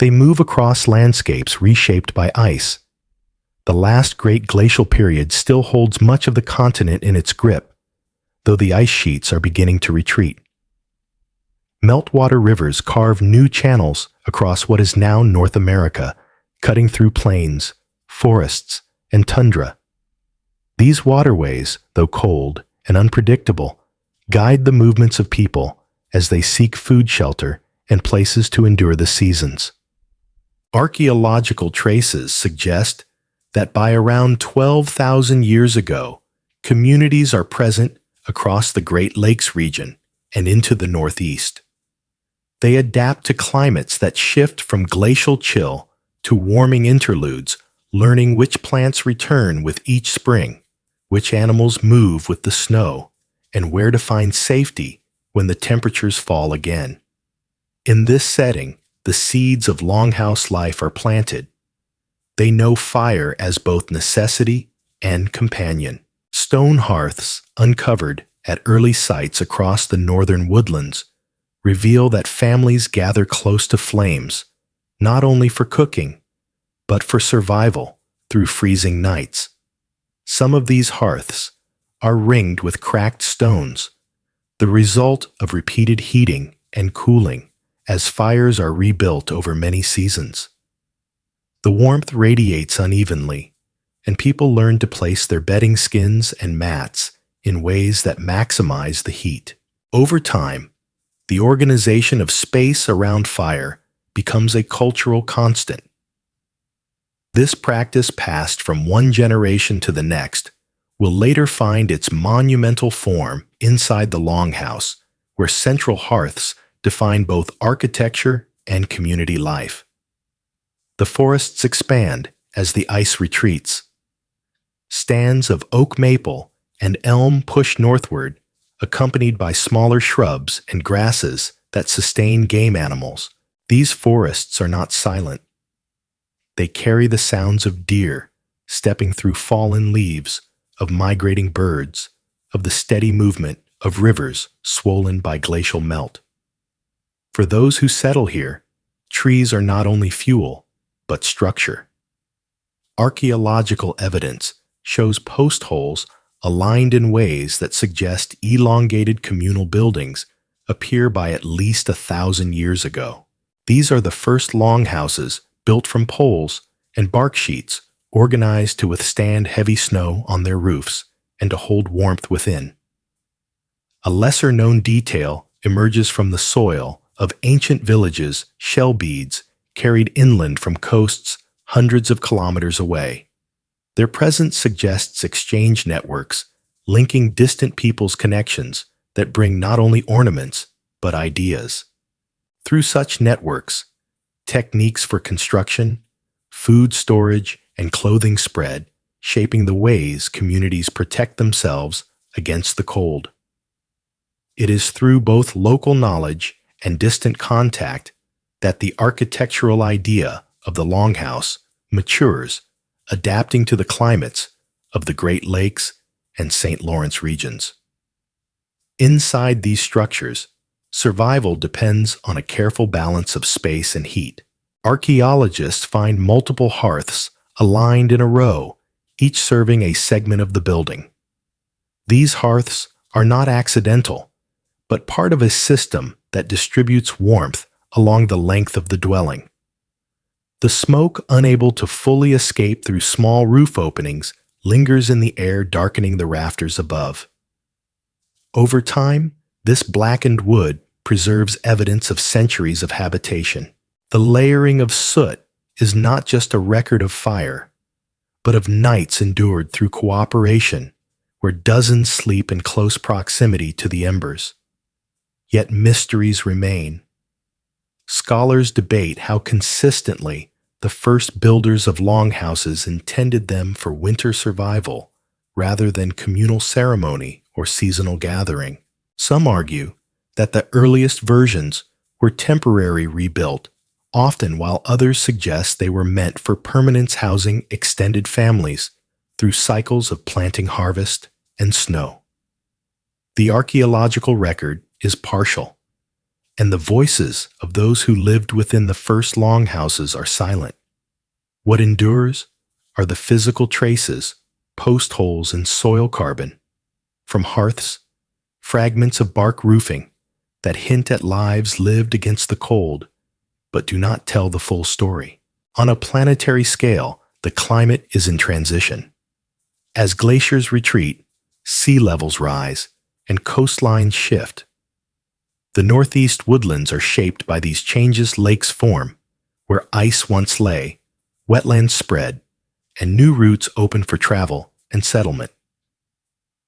They move across landscapes reshaped by ice. The last great glacial period still holds much of the continent in its grip, though the ice sheets are beginning to retreat. Meltwater rivers carve new channels across what is now North America, cutting through plains, forests, and tundra. These waterways, though cold and unpredictable, guide the movements of people as they seek food shelter and places to endure the seasons. Archaeological traces suggest that by around 12,000 years ago, communities are present across the Great Lakes region and into the Northeast. They adapt to climates that shift from glacial chill to warming interludes, learning which plants return with each spring, which animals move with the snow, and where to find safety when the temperatures fall again. In this setting, the seeds of Longhouse life are planted. They know fire as both necessity and companion. Stone hearths, uncovered at early sites across the northern woodlands, reveal that families gather close to flames, not only for cooking, but for survival through freezing nights. Some of these hearths are ringed with cracked stones, the result of repeated heating and cooling as fires are rebuilt over many seasons. The warmth radiates unevenly, and people learn to place their bedding skins and mats in ways that maximize the heat. Over time, the organization of space around fire becomes a cultural constant. This practice, passed from one generation to the next, will later find its monumental form inside the Longhouse, where central hearths define both architecture and community life. The forests expand as the ice retreats. Stands of oak maple and elm push northward, accompanied by smaller shrubs and grasses that sustain game animals. These forests are not silent. They carry the sounds of deer stepping through fallen leaves, of migrating birds, of the steady movement of rivers swollen by glacial melt. For those who settle here, trees are not only fuel, but structure. Archaeological evidence shows post holes aligned in ways that suggest elongated communal buildings appear by at least 1,000 years ago. These are the first longhouses built from poles and bark sheets organized to withstand heavy snow on their roofs and to hold warmth within. A lesser-known detail emerges from the soil of ancient villages, shell beads carried inland from coasts hundreds of kilometers away. Their presence suggests exchange networks, linking distant peoples' connections that bring not only ornaments, but ideas. Through such networks, techniques for construction, food storage, and clothing spread, shaping the ways communities protect themselves against the cold. It is through both local knowledge and distant contact that the architectural idea of the Longhouse matures, adapting to the climates of the Great Lakes and St. Lawrence regions. Inside these structures, survival depends on a careful balance of space and heat. Archaeologists find multiple hearths aligned in a row, each serving a segment of the building. These hearths are not accidental, but part of a system that distributes warmth along the length of the dwelling. The smoke, unable to fully escape through small roof openings, lingers in the air, darkening the rafters above. Over time, this blackened wood preserves evidence of centuries of habitation. The layering of soot is not just a record of fire, but of nights endured through cooperation, where dozens sleep in close proximity to the embers. Yet mysteries remain. Scholars debate how consistently the first builders of longhouses intended them for winter survival rather than communal ceremony or seasonal gathering. Some argue that the earliest versions were temporary rebuilt, often, while others suggest they were meant for permanence, housing extended families through cycles of planting, harvest, and snow. The archaeological record is partial. and the voices of those who lived within the first longhouses are silent. What endures are the physical traces, post holes and soil carbon, from hearths, fragments of bark roofing that hint at lives lived against the cold, but do not tell the full story. On a planetary scale, the climate is in transition. As glaciers retreat, sea levels rise, and coastlines shift. The northeast woodlands are shaped by these changes. Lakes form, where ice once lay, wetlands spread, and new routes open for travel and settlement.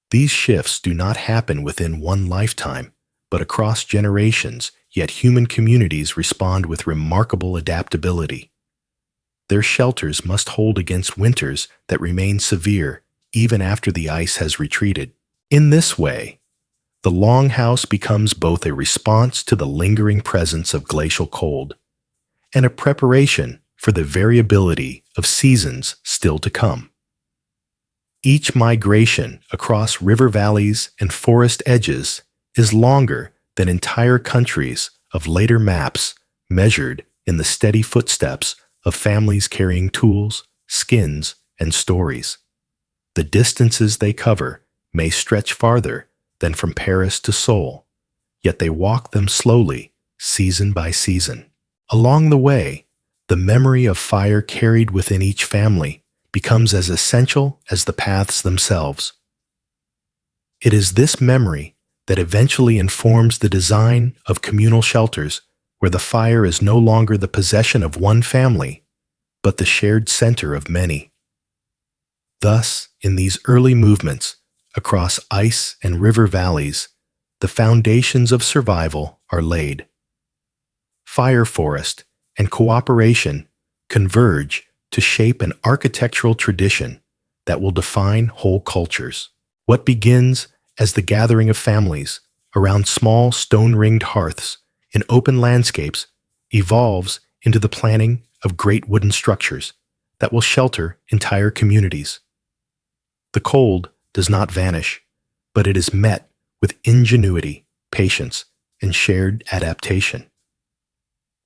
These shifts do not happen within one lifetime, but across generations, yet human communities respond with remarkable adaptability. Their shelters must hold against winters that remain severe even after the ice has retreated. In this way, the Longhouse becomes both a response to the lingering presence of glacial cold and a preparation for the variability of seasons still to come. Each migration across river valleys and forest edges is longer than entire countries of later maps measured in the steady footsteps of families carrying tools, skins, and stories. The distances they cover may stretch farther than from Paris to Seoul, yet they walk them slowly, season by season. Along the way, the memory of fire carried within each family becomes as essential as the paths themselves. It is this memory that eventually informs the design of communal shelters where the fire is no longer the possession of one family, but the shared center of many. Thus, in these early movements across ice and river valleys, the foundations of survival are laid. Fire forest and cooperation converge to shape an architectural tradition that will define whole cultures. What begins as the gathering of families around small stone-ringed hearths in open landscapes evolves into the planning of great wooden structures that will shelter entire communities. The cold does not vanish, but it is met with ingenuity, patience, and shared adaptation.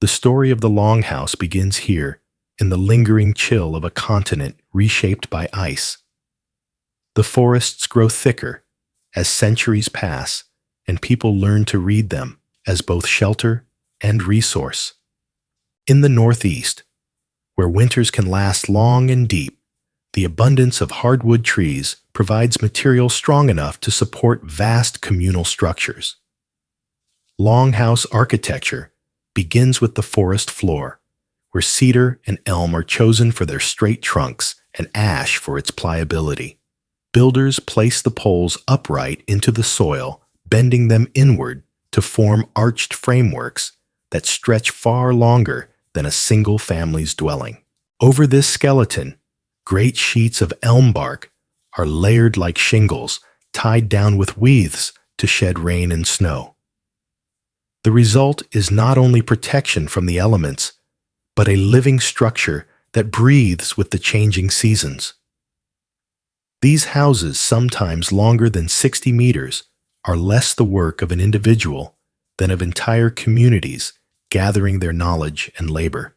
The story of the Longhouse begins here in the lingering chill of a continent reshaped by ice. The forests grow thicker as centuries pass, and people learn to read them as both shelter and resource. In the Northeast, where winters can last long and deep, the abundance of hardwood trees provides material strong enough to support vast communal structures. Longhouse architecture begins with the forest floor, where cedar and elm are chosen for their straight trunks and ash for its pliability. Builders place the poles upright into the soil, bending them inward to form arched frameworks that stretch far longer than a single family's dwelling. Over this skeleton, great sheets of elm bark are layered like shingles, tied down with wreaths to shed rain and snow. The result is not only protection from the elements, but a living structure that breathes with the changing seasons. These houses, sometimes longer than 60 meters, are less the work of an individual than of entire communities gathering their knowledge and labor.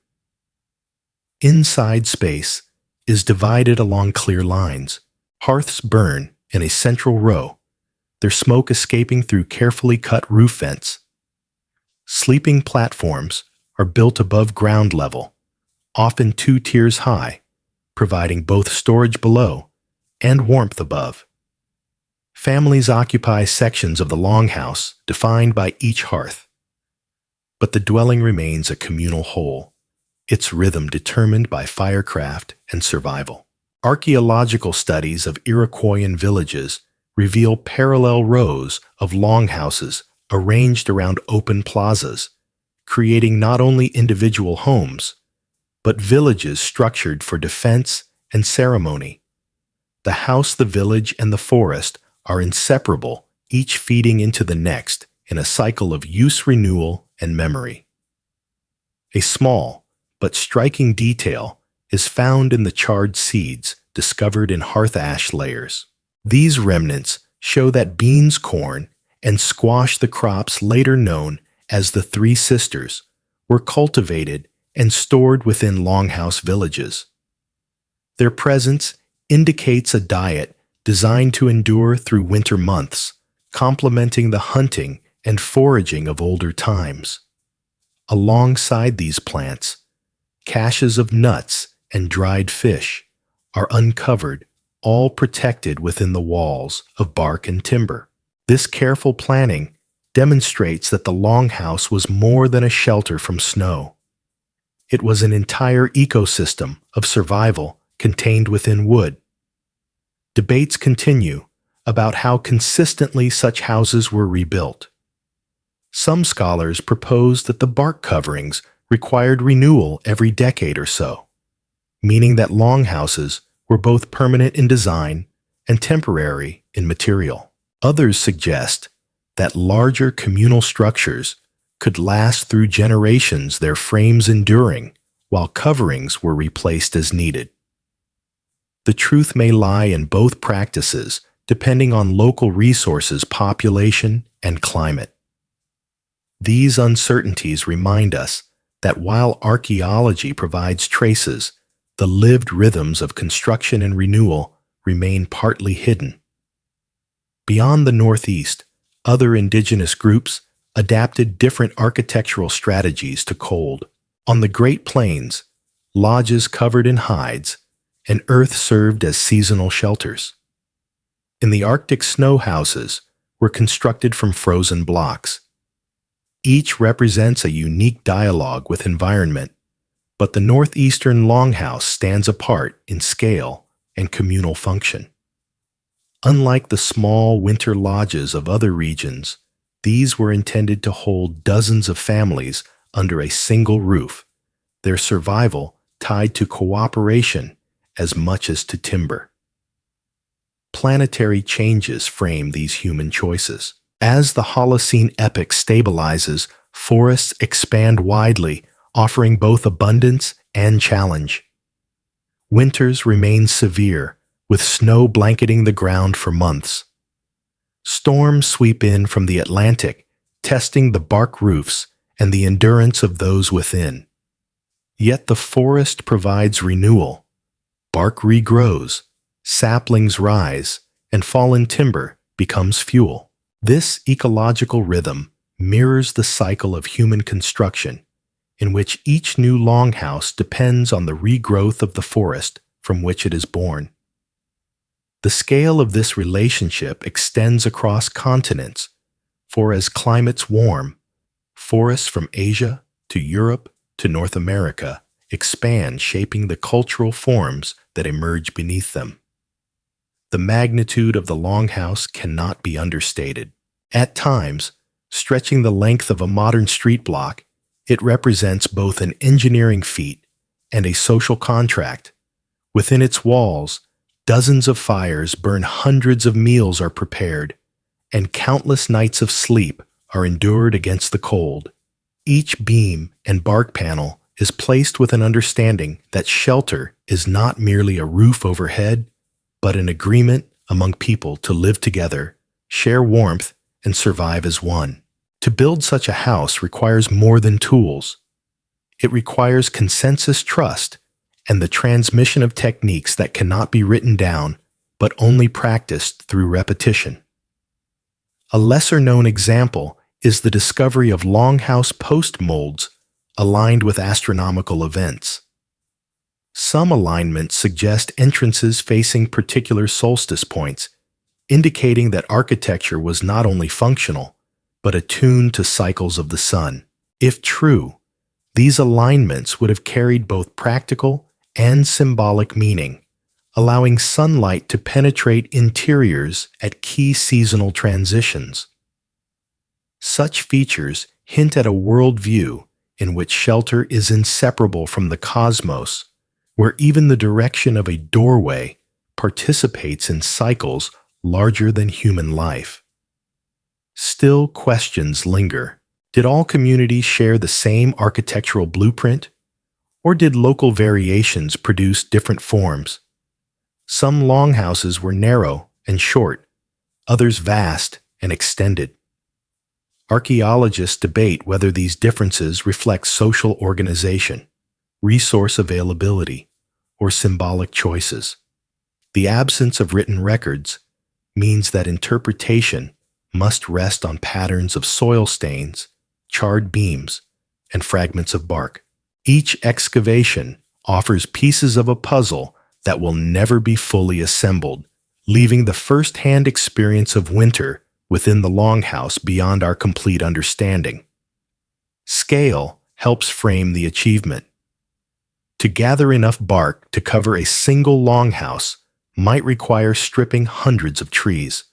Inside space is divided along clear lines. Hearths burn in a central row, their smoke escaping through carefully cut roof vents. Sleeping platforms are built above ground level, often 2 tiers high, providing both storage below and warmth above. Families occupy sections of the Longhouse defined by each hearth, but the dwelling remains a communal whole, its rhythm determined by firecraft and survival. Archaeological studies of Iroquoian villages reveal parallel rows of longhouses arranged around open plazas, creating not only individual homes, but villages structured for defense and ceremony. The house, the village, and the forest are inseparable, each feeding into the next in a cycle of use, renewal, and memory. A small but striking detail is found in the charred seeds discovered in hearth ash layers. These remnants show that beans, corn, and squash, the crops later known as the Three Sisters, were cultivated and stored within Longhouse villages. Their presence indicates a diet designed to endure through winter months, complementing the hunting and foraging of older times. Alongside these plants, caches of nuts and dried fish are uncovered, all protected within the walls of bark and timber. This careful planning demonstrates that the Longhouse was more than a shelter from snow. It was an entire ecosystem of survival contained within wood. Debates continue about how consistently such houses were rebuilt. Some scholars propose that the bark coverings required renewal every decade or so, meaning that longhouses were both permanent in design and temporary in material. Others suggest that larger communal structures could last through generations, their frames enduring, while coverings were replaced as needed. The truth may lie in both practices, depending on local resources, population, and climate. These uncertainties remind us that while archaeology provides traces, the lived rhythms of construction and renewal remain partly hidden. Beyond the Northeast, other indigenous groups adapted different architectural strategies to cold. On the Great Plains, lodges covered in hides and earth served as seasonal shelters. In the Arctic, snow houses were constructed from frozen blocks. Each represents a unique dialogue with environment, but the northeastern longhouse stands apart in scale and communal function. Unlike the small winter lodges of other regions, these were intended to hold dozens of families under a single roof, their survival tied to cooperation as much as to timber. Planetary changes frame these human choices. As the Holocene epoch stabilizes, forests expand widely, offering both abundance and challenge. Winters remain severe, with snow blanketing the ground for months. Storms sweep in from the Atlantic, testing the bark roofs and the endurance of those within. Yet the forest provides renewal. Bark regrows, saplings rise, and fallen timber becomes fuel. This ecological rhythm mirrors the cycle of human construction, in which each new longhouse depends on the regrowth of the forest from which it is born. The scale of this relationship extends across continents, for as climates warm, forests from Asia to Europe to North America expand, shaping the cultural forms that emerge beneath them. The magnitude of the longhouse cannot be understated. At times, stretching the length of a modern street block, it represents both an engineering feat and a social contract. Within its walls, dozens of fires burn, hundreds of meals are prepared, and countless nights of sleep are endured against the cold. Each beam and bark panel is placed with an understanding that shelter is not merely a roof overhead, but an agreement among people to live together, share warmth, and survive as one. To build such a house requires more than tools. It requires consensus, trust, and the transmission of techniques that cannot be written down, but only practiced through repetition. A lesser-known example is the discovery of longhouse post molds aligned with astronomical events. Some alignments suggest entrances facing particular solstice points, indicating that architecture was not only functional, but attuned to cycles of the sun. If true, these alignments would have carried both practical and symbolic meaning, allowing sunlight to penetrate interiors at key seasonal transitions. Such features hint at a worldview in which shelter is inseparable from the cosmos, where even the direction of a doorway participates in cycles larger than human life. Still, questions linger. Did all communities share the same architectural blueprint? Or did local variations produce different forms? Some longhouses were narrow and short, others vast and extended. Archaeologists debate whether these differences reflect social organization, resource availability, or symbolic choices. The absence of written records means that interpretation must rest on patterns of soil stains, charred beams, and fragments of bark. Each excavation offers pieces of a puzzle that will never be fully assembled, leaving the first-hand experience of winter within the Longhouse beyond our complete understanding. Scale helps frame the achievement. To gather enough bark to cover a single longhouse might require stripping hundreds of trees.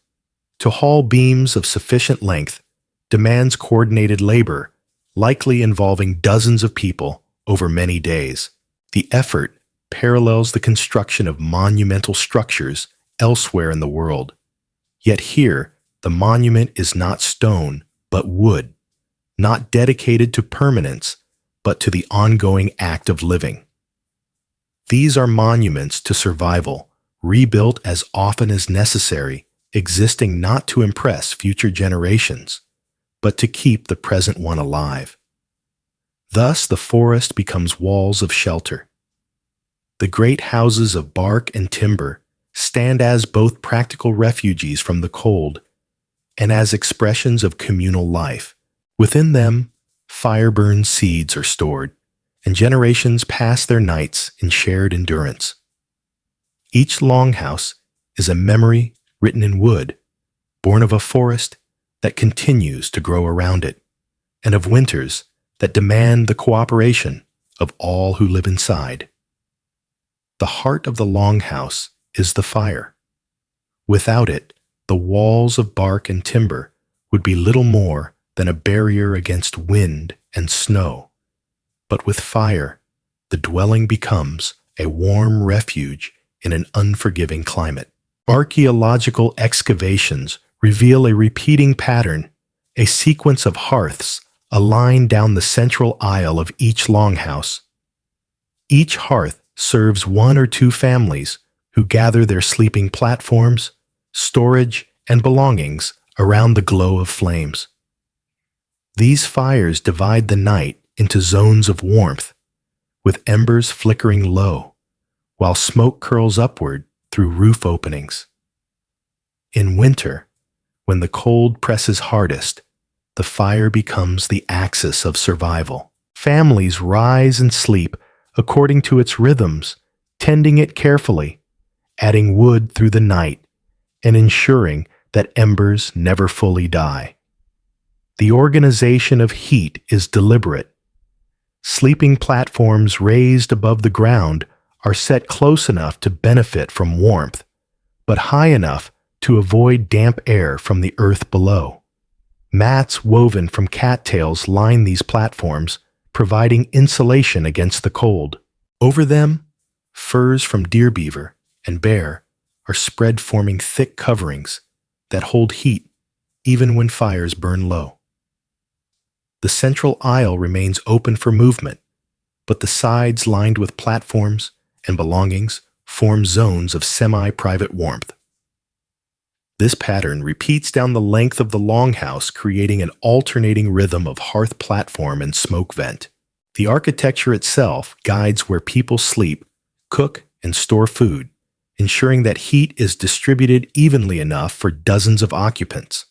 To haul beams of sufficient length demands coordinated labor, likely involving dozens of people over many days. The effort parallels the construction of monumental structures elsewhere in the world. Yet here, the monument is not stone, but wood, not dedicated to permanence, but to the ongoing act of living. These are monuments to survival, rebuilt as often as necessary, existing not to impress future generations, but to keep the present one alive. Thus, the forest becomes walls of shelter. The great houses of bark and timber stand as both practical refuges from the cold and as expressions of communal life. Within them, fire-burned seeds are stored, and generations pass their nights in shared endurance. Each longhouse is a memory written in wood, born of a forest that continues to grow around it, and of winters that demand the cooperation of all who live inside. The heart of the longhouse is the fire. Without it, the walls of bark and timber would be little more than a barrier against wind and snow. But with fire, the dwelling becomes a warm refuge in an unforgiving climate. Archaeological excavations reveal a repeating pattern, a sequence of hearths aligned down the central aisle of each longhouse. Each hearth serves one or two families who gather their sleeping platforms, storage, and belongings around the glow of flames. These fires divide the night into zones of warmth, with embers flickering low, while smoke curls upward through roof openings. In winter, when the cold presses hardest, the fire becomes the axis of survival. Families rise and sleep according to its rhythms, tending it carefully, adding wood through the night, and ensuring that embers never fully die. The organization of heat is deliberate. Sleeping platforms raised above the ground are set close enough to benefit from warmth, but high enough to avoid damp air from the earth below. Mats woven from cattails line these platforms, providing insulation against the cold. Over them, furs from deer beaver and bear are spread, forming thick coverings that hold heat even when fires burn low. The central aisle remains open for movement, but the sides lined with platforms and belongings form zones of semi-private warmth. This pattern repeats down the length of the longhouse, creating an alternating rhythm of hearth platform and smoke vent. The architecture itself guides where people sleep, cook, and store food, ensuring that heat is distributed evenly enough for dozens of occupants.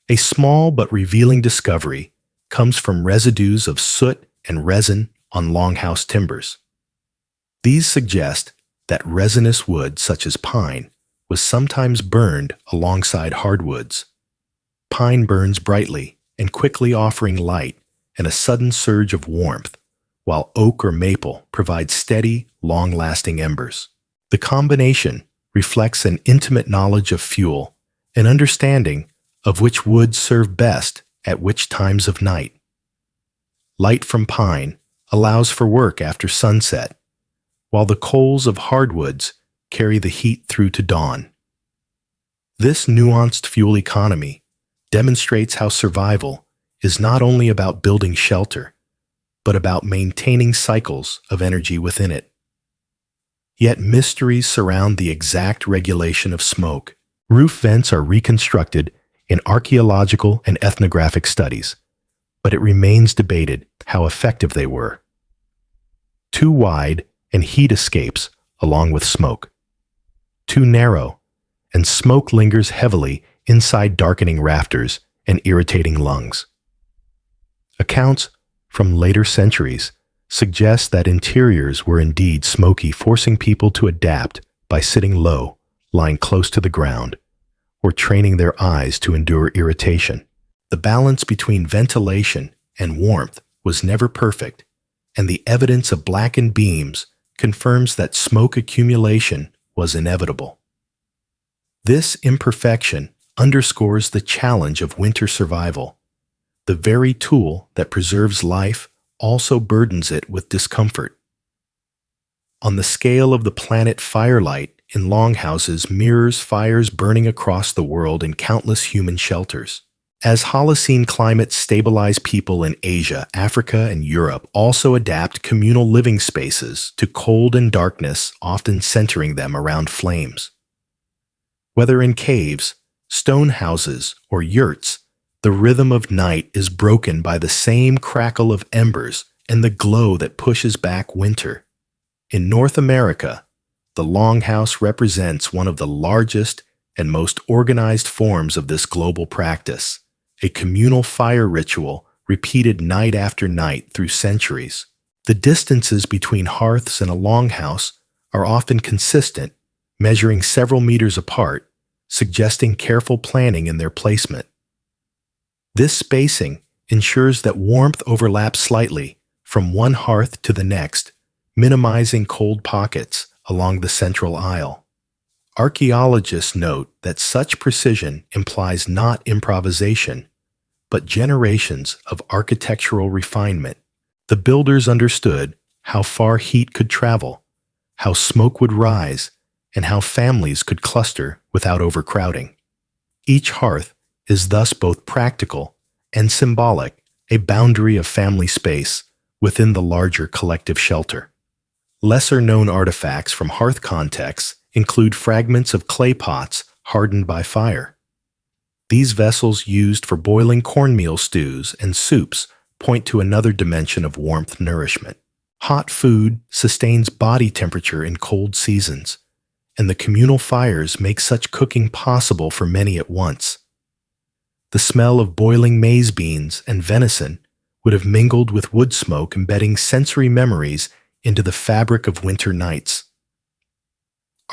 A small but revealing discovery comes from residues of soot and resin on longhouse timbers. These suggest that resinous wood such as pine was sometimes burned alongside hardwoods. Pine burns brightly and quickly, offering light and a sudden surge of warmth, while oak or maple provides steady, long-lasting embers. The combination reflects an intimate knowledge of fuel, an understanding of which woods serve best at which times of night. Light from pine allows for work after sunset, while the coals of hardwoods carry the heat through to dawn. This nuanced fuel economy demonstrates how survival is not only about building shelter, but about maintaining cycles of energy within it. Yet mysteries surround the exact regulation of smoke. Roof vents are reconstructed in archaeological and ethnographic studies, but it remains debated how effective they were. Too wide and heat escapes along with smoke. Too narrow, and smoke lingers heavily inside darkening rafters and irritating lungs. Accounts from later centuries suggest that interiors were indeed smoky, forcing people to adapt by sitting low, lying close to the ground, or training their eyes to endure irritation. The balance between ventilation and warmth was never perfect, and the evidence of blackened beams confirms that smoke accumulation was inevitable. This imperfection underscores the challenge of winter survival. The very tool that preserves life also burdens it with discomfort. On the scale of the planet, firelight in longhouses mirrors fires burning across the world in countless human shelters. As Holocene climates stabilize, people in Asia, Africa, and Europe also adapt communal living spaces to cold and darkness, often centering them around flames. Whether in caves, stone houses, or yurts, the rhythm of night is broken by the same crackle of embers and the glow that pushes back winter. In North America, the Longhouse represents one of the largest and most organized forms of this global practice, a communal fire ritual repeated night after night through centuries. The distances between hearths in a longhouse are often consistent, measuring several meters apart, suggesting careful planning in their placement. This spacing ensures that warmth overlaps slightly from one hearth to the next, minimizing cold pockets along the central aisle. Archaeologists note that such precision implies not improvisation, but generations of architectural refinement. The builders understood how far heat could travel, how smoke would rise, and how families could cluster without overcrowding. Each hearth is thus both practical and symbolic, a boundary of family space within the larger collective shelter. Lesser-known artifacts from hearth contexts include fragments of clay pots hardened by fire. These vessels, used for boiling cornmeal stews and soups, point to another dimension of warmth nourishment. Hot food sustains body temperature in cold seasons, and the communal fires make such cooking possible for many at once. The smell of boiling maize beans and venison would have mingled with wood smoke, embedding sensory memories into the fabric of winter nights.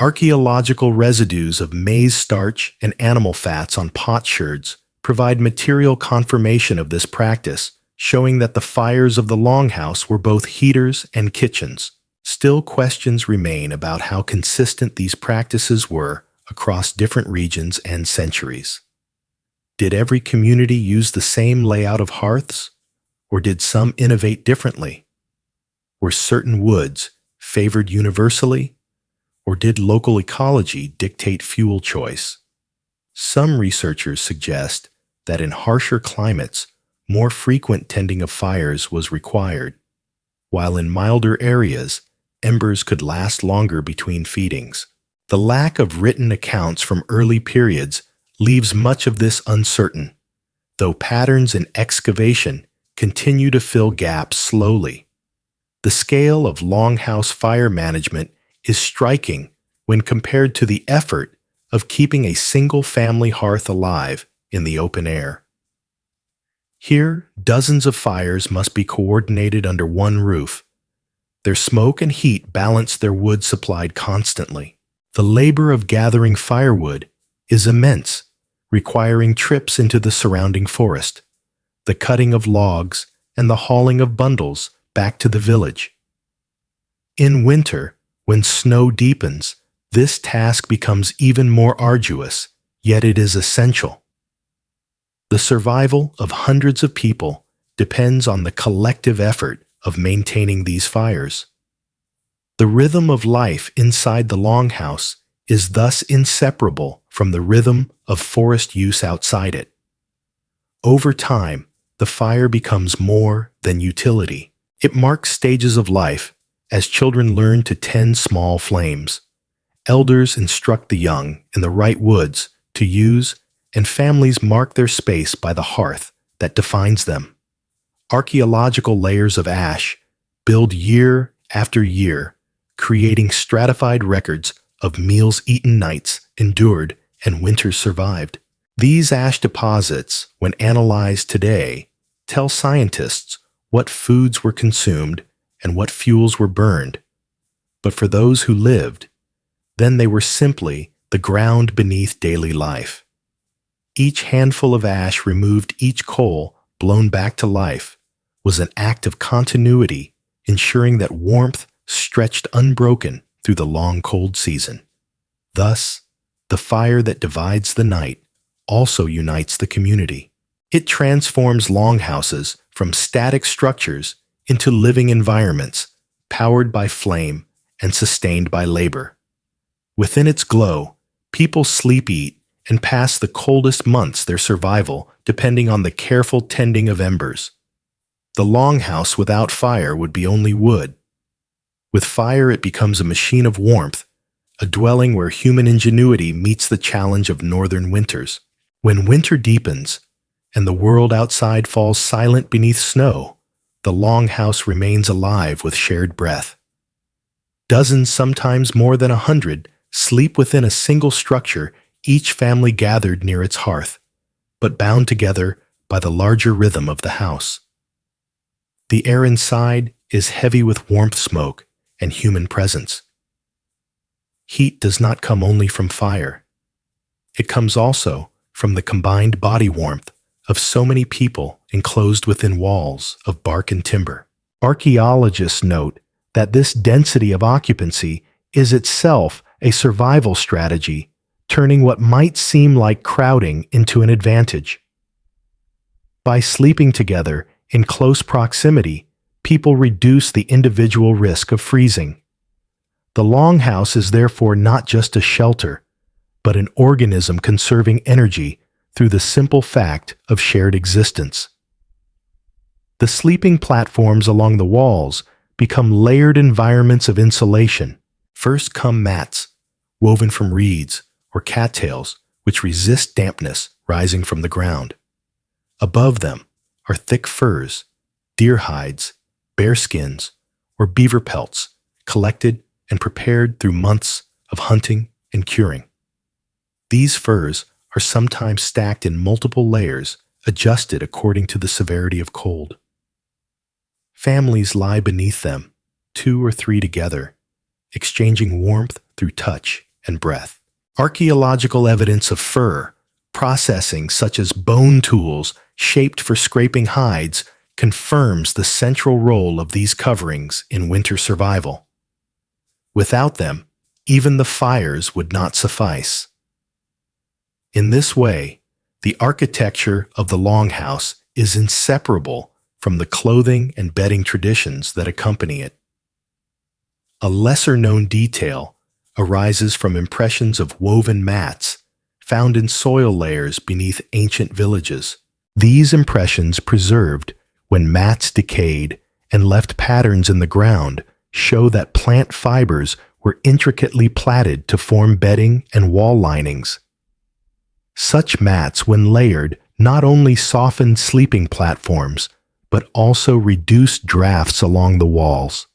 Archaeological residues of maize starch and animal fats on potsherds provide material confirmation of this practice, showing that the fires of the Longhouse were both heaters and kitchens. Still, questions remain about how consistent these practices were across different regions and centuries. Did every community use the same layout of hearths, or did some innovate differently? Were certain woods favored universally, or did local ecology dictate fuel choice? Some researchers suggest that in harsher climates, more frequent tending of fires was required, while in milder areas, embers could last longer between feedings. The lack of written accounts from early periods leaves much of this uncertain, though patterns in excavation continue to fill gaps slowly. The scale of longhouse fire management is striking when compared to the effort of keeping a single-family hearth alive in the open air. Here, dozens of fires must be coordinated under one roof. Their smoke and heat balance their wood supplied constantly. The labor of gathering firewood is immense, requiring trips into the surrounding forest, the cutting of logs, and the hauling of bundles back to the village. In winter, when snow deepens, this task becomes even more arduous, yet it is essential. The survival of hundreds of people depends on the collective effort of maintaining these fires. The rhythm of life inside the longhouse is thus inseparable from the rhythm of forest use outside it. Over time, the fire becomes more than utility. It marks stages of life as children learn to tend small flames. Elders instruct the young in the right woods to use and families mark their space by the hearth that defines them. Archaeological layers of ash build year after year, creating stratified records of meals eaten, nights endured, and winters survived. These ash deposits, when analyzed today, tell scientists what foods were consumed and what fuels were burned. But for those who lived, then they were simply the ground beneath daily life. Each handful of ash removed, each coal blown back to life, was an act of continuity, ensuring that warmth stretched unbroken through the long cold season. Thus, the fire that divides the night also unites the community. It transforms longhouses from static structures into living environments, powered by flame and sustained by labor. Within its glow, people sleep, eat, and pass the coldest months their survival, depending on the careful tending of embers. The longhouse without fire would be only wood. With fire, it becomes a machine of warmth, a dwelling where human ingenuity meets the challenge of northern winters. When winter deepens and the world outside falls silent beneath snow, the longhouse remains alive with shared breath. Dozens, sometimes more than 100, sleep within a single structure, each family gathered near its hearth, but bound together by the larger rhythm of the house. The air inside is heavy with warmth, smoke, and human presence. Heat does not come only from fire. It comes also from the combined body warmth of so many people enclosed within walls of bark and timber. Archaeologists note that this density of occupancy is itself a survival strategy, turning what might seem like crowding into an advantage. By sleeping together in close proximity, people reduce the individual risk of freezing. The longhouse is therefore not just a shelter, but an organism conserving energy through the simple fact of shared existence. The sleeping platforms along the walls become layered environments of insulation. First come mats, woven from reeds or cattails, which resist dampness rising from the ground. Above them are thick furs, deer hides, bear skins, or beaver pelts, collected and prepared through months of hunting and curing. These furs are sometimes stacked in multiple layers, adjusted according to the severity of cold. Families lie beneath them, 2 or 3 together, exchanging warmth through touch and breath. Archaeological evidence of fur processing, such as bone tools shaped for scraping hides, confirms the central role of these coverings in winter survival. Without them, even the fires would not suffice. In this way, the architecture of the longhouse is inseparable from the clothing and bedding traditions that accompany it. A lesser-known detail arises from impressions of woven mats found in soil layers beneath ancient villages. These impressions, preserved when mats decayed and left patterns in the ground, show that plant fibers were intricately plaited to form bedding and wall linings. Such mats, when layered, not only softened sleeping platforms, but also reduced drafts along the walls.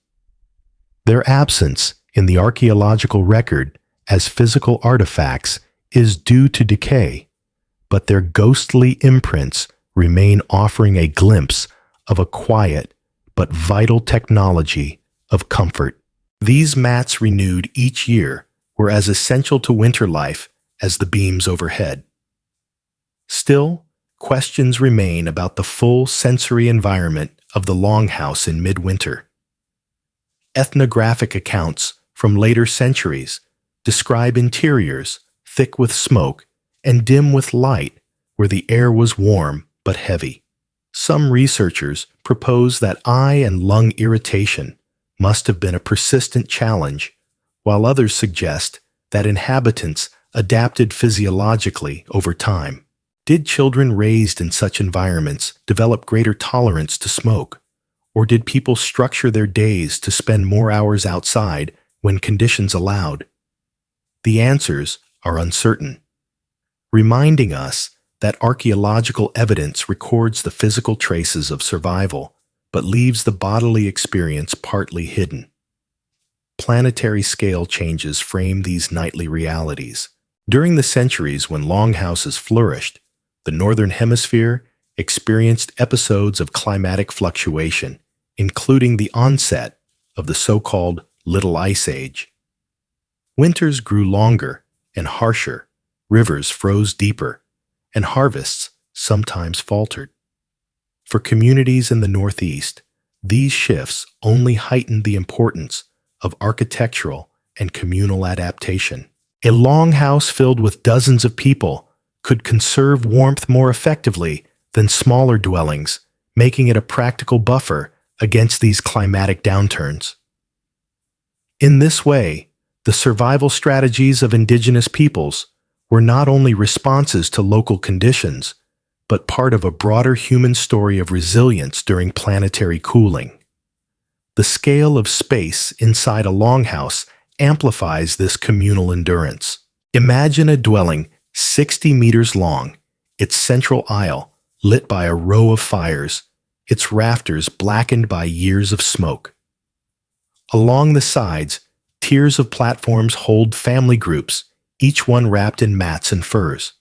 Their absence in the archaeological record as physical artifacts is due to decay, but their ghostly imprints remain, offering a glimpse of a quiet but vital technology of comfort. These mats, renewed each year, were as essential to winter life as the beams overhead. Still, questions remain about the full sensory environment of the longhouse in midwinter. Ethnographic accounts from later centuries describe interiors thick with smoke and dim with light, where the air was warm but heavy. Some researchers propose that eye and lung irritation must have been a persistent challenge, while others suggest that inhabitants adapted physiologically over time. Did children raised in such environments develop greater tolerance to smoke, or did people structure their days to spend more hours outside when conditions allowed? The answers are uncertain. reminding us that archaeological evidence records the physical traces of survival, but leaves the bodily experience partly hidden. Planetary scale changes frame these nightly realities. During the centuries when longhouses flourished, the Northern Hemisphere experienced episodes of climatic fluctuation, including the onset of the so-called Little Ice Age. Winters grew longer and harsher, rivers froze deeper, and harvests sometimes faltered. For communities in the Northeast, these shifts only heightened the importance of architectural and communal adaptation. A longhouse filled with dozens of people could conserve warmth more effectively than smaller dwellings, making it a practical buffer against these climatic downturns. In this way, the survival strategies of indigenous peoples were not only responses to local conditions, but part of a broader human story of resilience during planetary cooling. The scale of space inside a longhouse amplifies this communal endurance. Imagine a dwelling 60 meters long, its central aisle lit by a row of fires, its rafters blackened by years of smoke. Along the sides, tiers of platforms hold family groups, each one wrapped in mats and furs.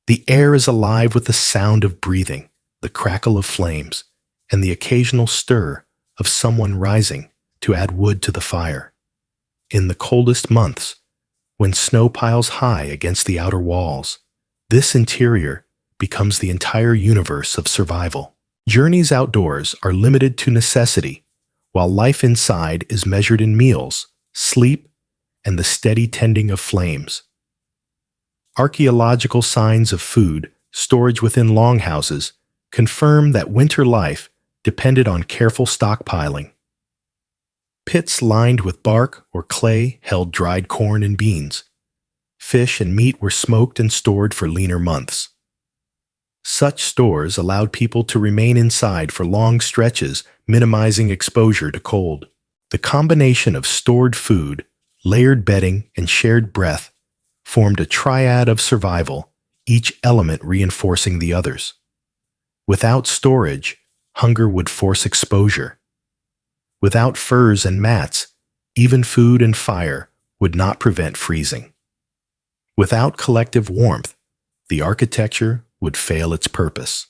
The air is alive with the sound of breathing, the crackle of flames, and the occasional stir of someone rising to add wood to the fire. In the coldest months, when snow piles high against the outer walls, this interior becomes the entire universe of survival. Journeys outdoors are limited to necessity, while life inside is measured in meals, sleep, and the steady tending of flames. Archaeological signs of food storage within longhouses confirm that winter life depended on careful stockpiling. Pits lined with bark or clay held dried corn and beans. Fish and meat were smoked and stored for leaner months. Such stores allowed people to remain inside for long stretches, minimizing exposure to cold. The combination of stored food, layered bedding, and shared breath formed a triad of survival, each element reinforcing the others. Without storage, hunger would force exposure. Without furs and mats, even food and fire would not prevent freezing. Without collective warmth, the architecture would fail its purpose.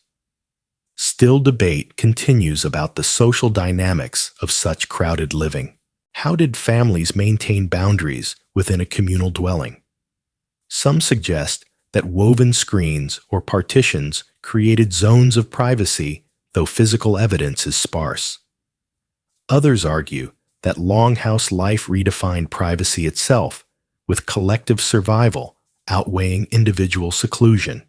Still, debate continues about the social dynamics of such crowded living. How did families maintain boundaries within a communal dwelling? Some suggest that woven screens or partitions created zones of privacy, though physical evidence is sparse. Others argue that longhouse life redefined privacy itself, with collective survival outweighing individual seclusion.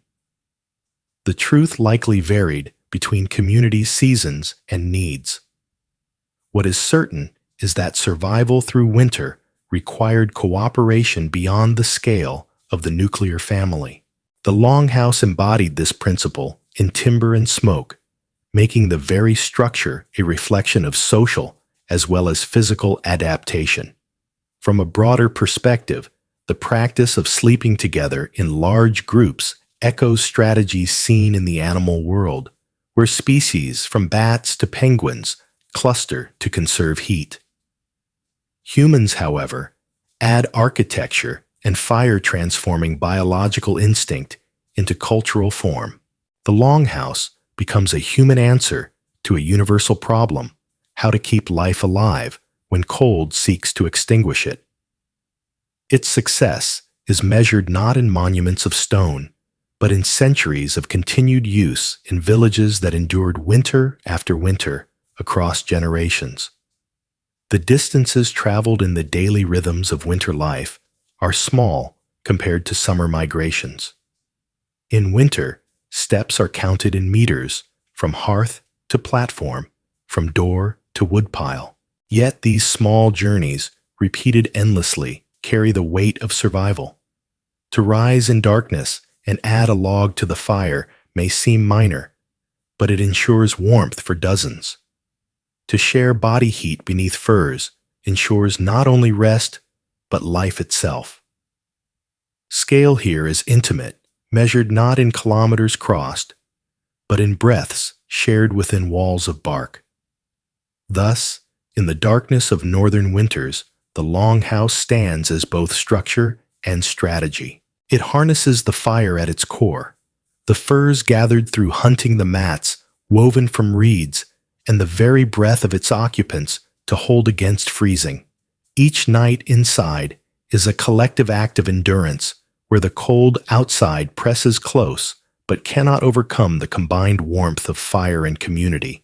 The truth likely varied between community seasons and needs. What is certain is that survival through winter required cooperation beyond the scale of the nuclear family. The longhouse embodied this principle in timber and smoke, making the very structure a reflection of social as well as physical adaptation. From a broader perspective, the practice of sleeping together in large groups echoes strategies seen in the animal world, where species from bats to penguins cluster to conserve heat. Humans, however, add architecture and fire transforming biological instinct into cultural form. The longhouse becomes a human answer to a universal problem: how to keep life alive when cold seeks to extinguish it. Its success is measured not in monuments of stone, but in centuries of continued use in villages that endured winter after winter across generations. The distances traveled in the daily rhythms of winter life are small compared to summer migrations. In winter, steps are counted in meters, from hearth to platform, from door to woodpile. Yet these small journeys, repeated endlessly, carry the weight of survival. To rise in darkness and add a log to the fire may seem minor, but it ensures warmth for dozens. To share body heat beneath furs ensures not only rest, but life itself. Scale here is intimate, measured not in kilometers crossed, but in breaths shared within walls of bark. Thus, in the darkness of northern winters, the Longhouse stands as both structure and strategy. It harnesses the fire at its core, the furs gathered through hunting the mats woven from reeds, and the very breath of its occupants to hold against freezing. Each night inside is a collective act of endurance, where the cold outside presses close but cannot overcome the combined warmth of fire and community.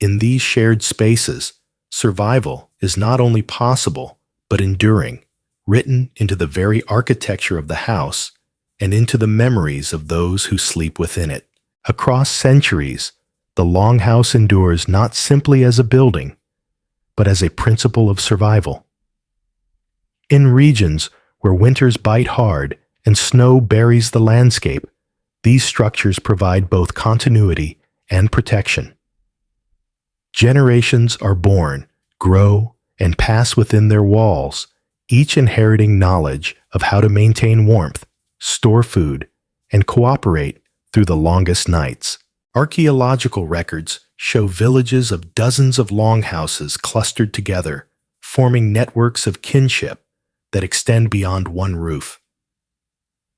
In these shared spaces, survival is not only possible, but enduring, written into the very architecture of the house and into the memories of those who sleep within it. Across centuries, the Longhouse endures not simply as a building, but as a principle of survival. In regions where winters bite hard and snow buries the landscape, these structures provide both continuity and protection. Generations are born, grow, and pass within their walls, each inheriting knowledge of how to maintain warmth, store food, and cooperate through the longest nights. Archaeological records show villages of dozens of longhouses clustered together, forming networks of kinship that extend beyond one roof.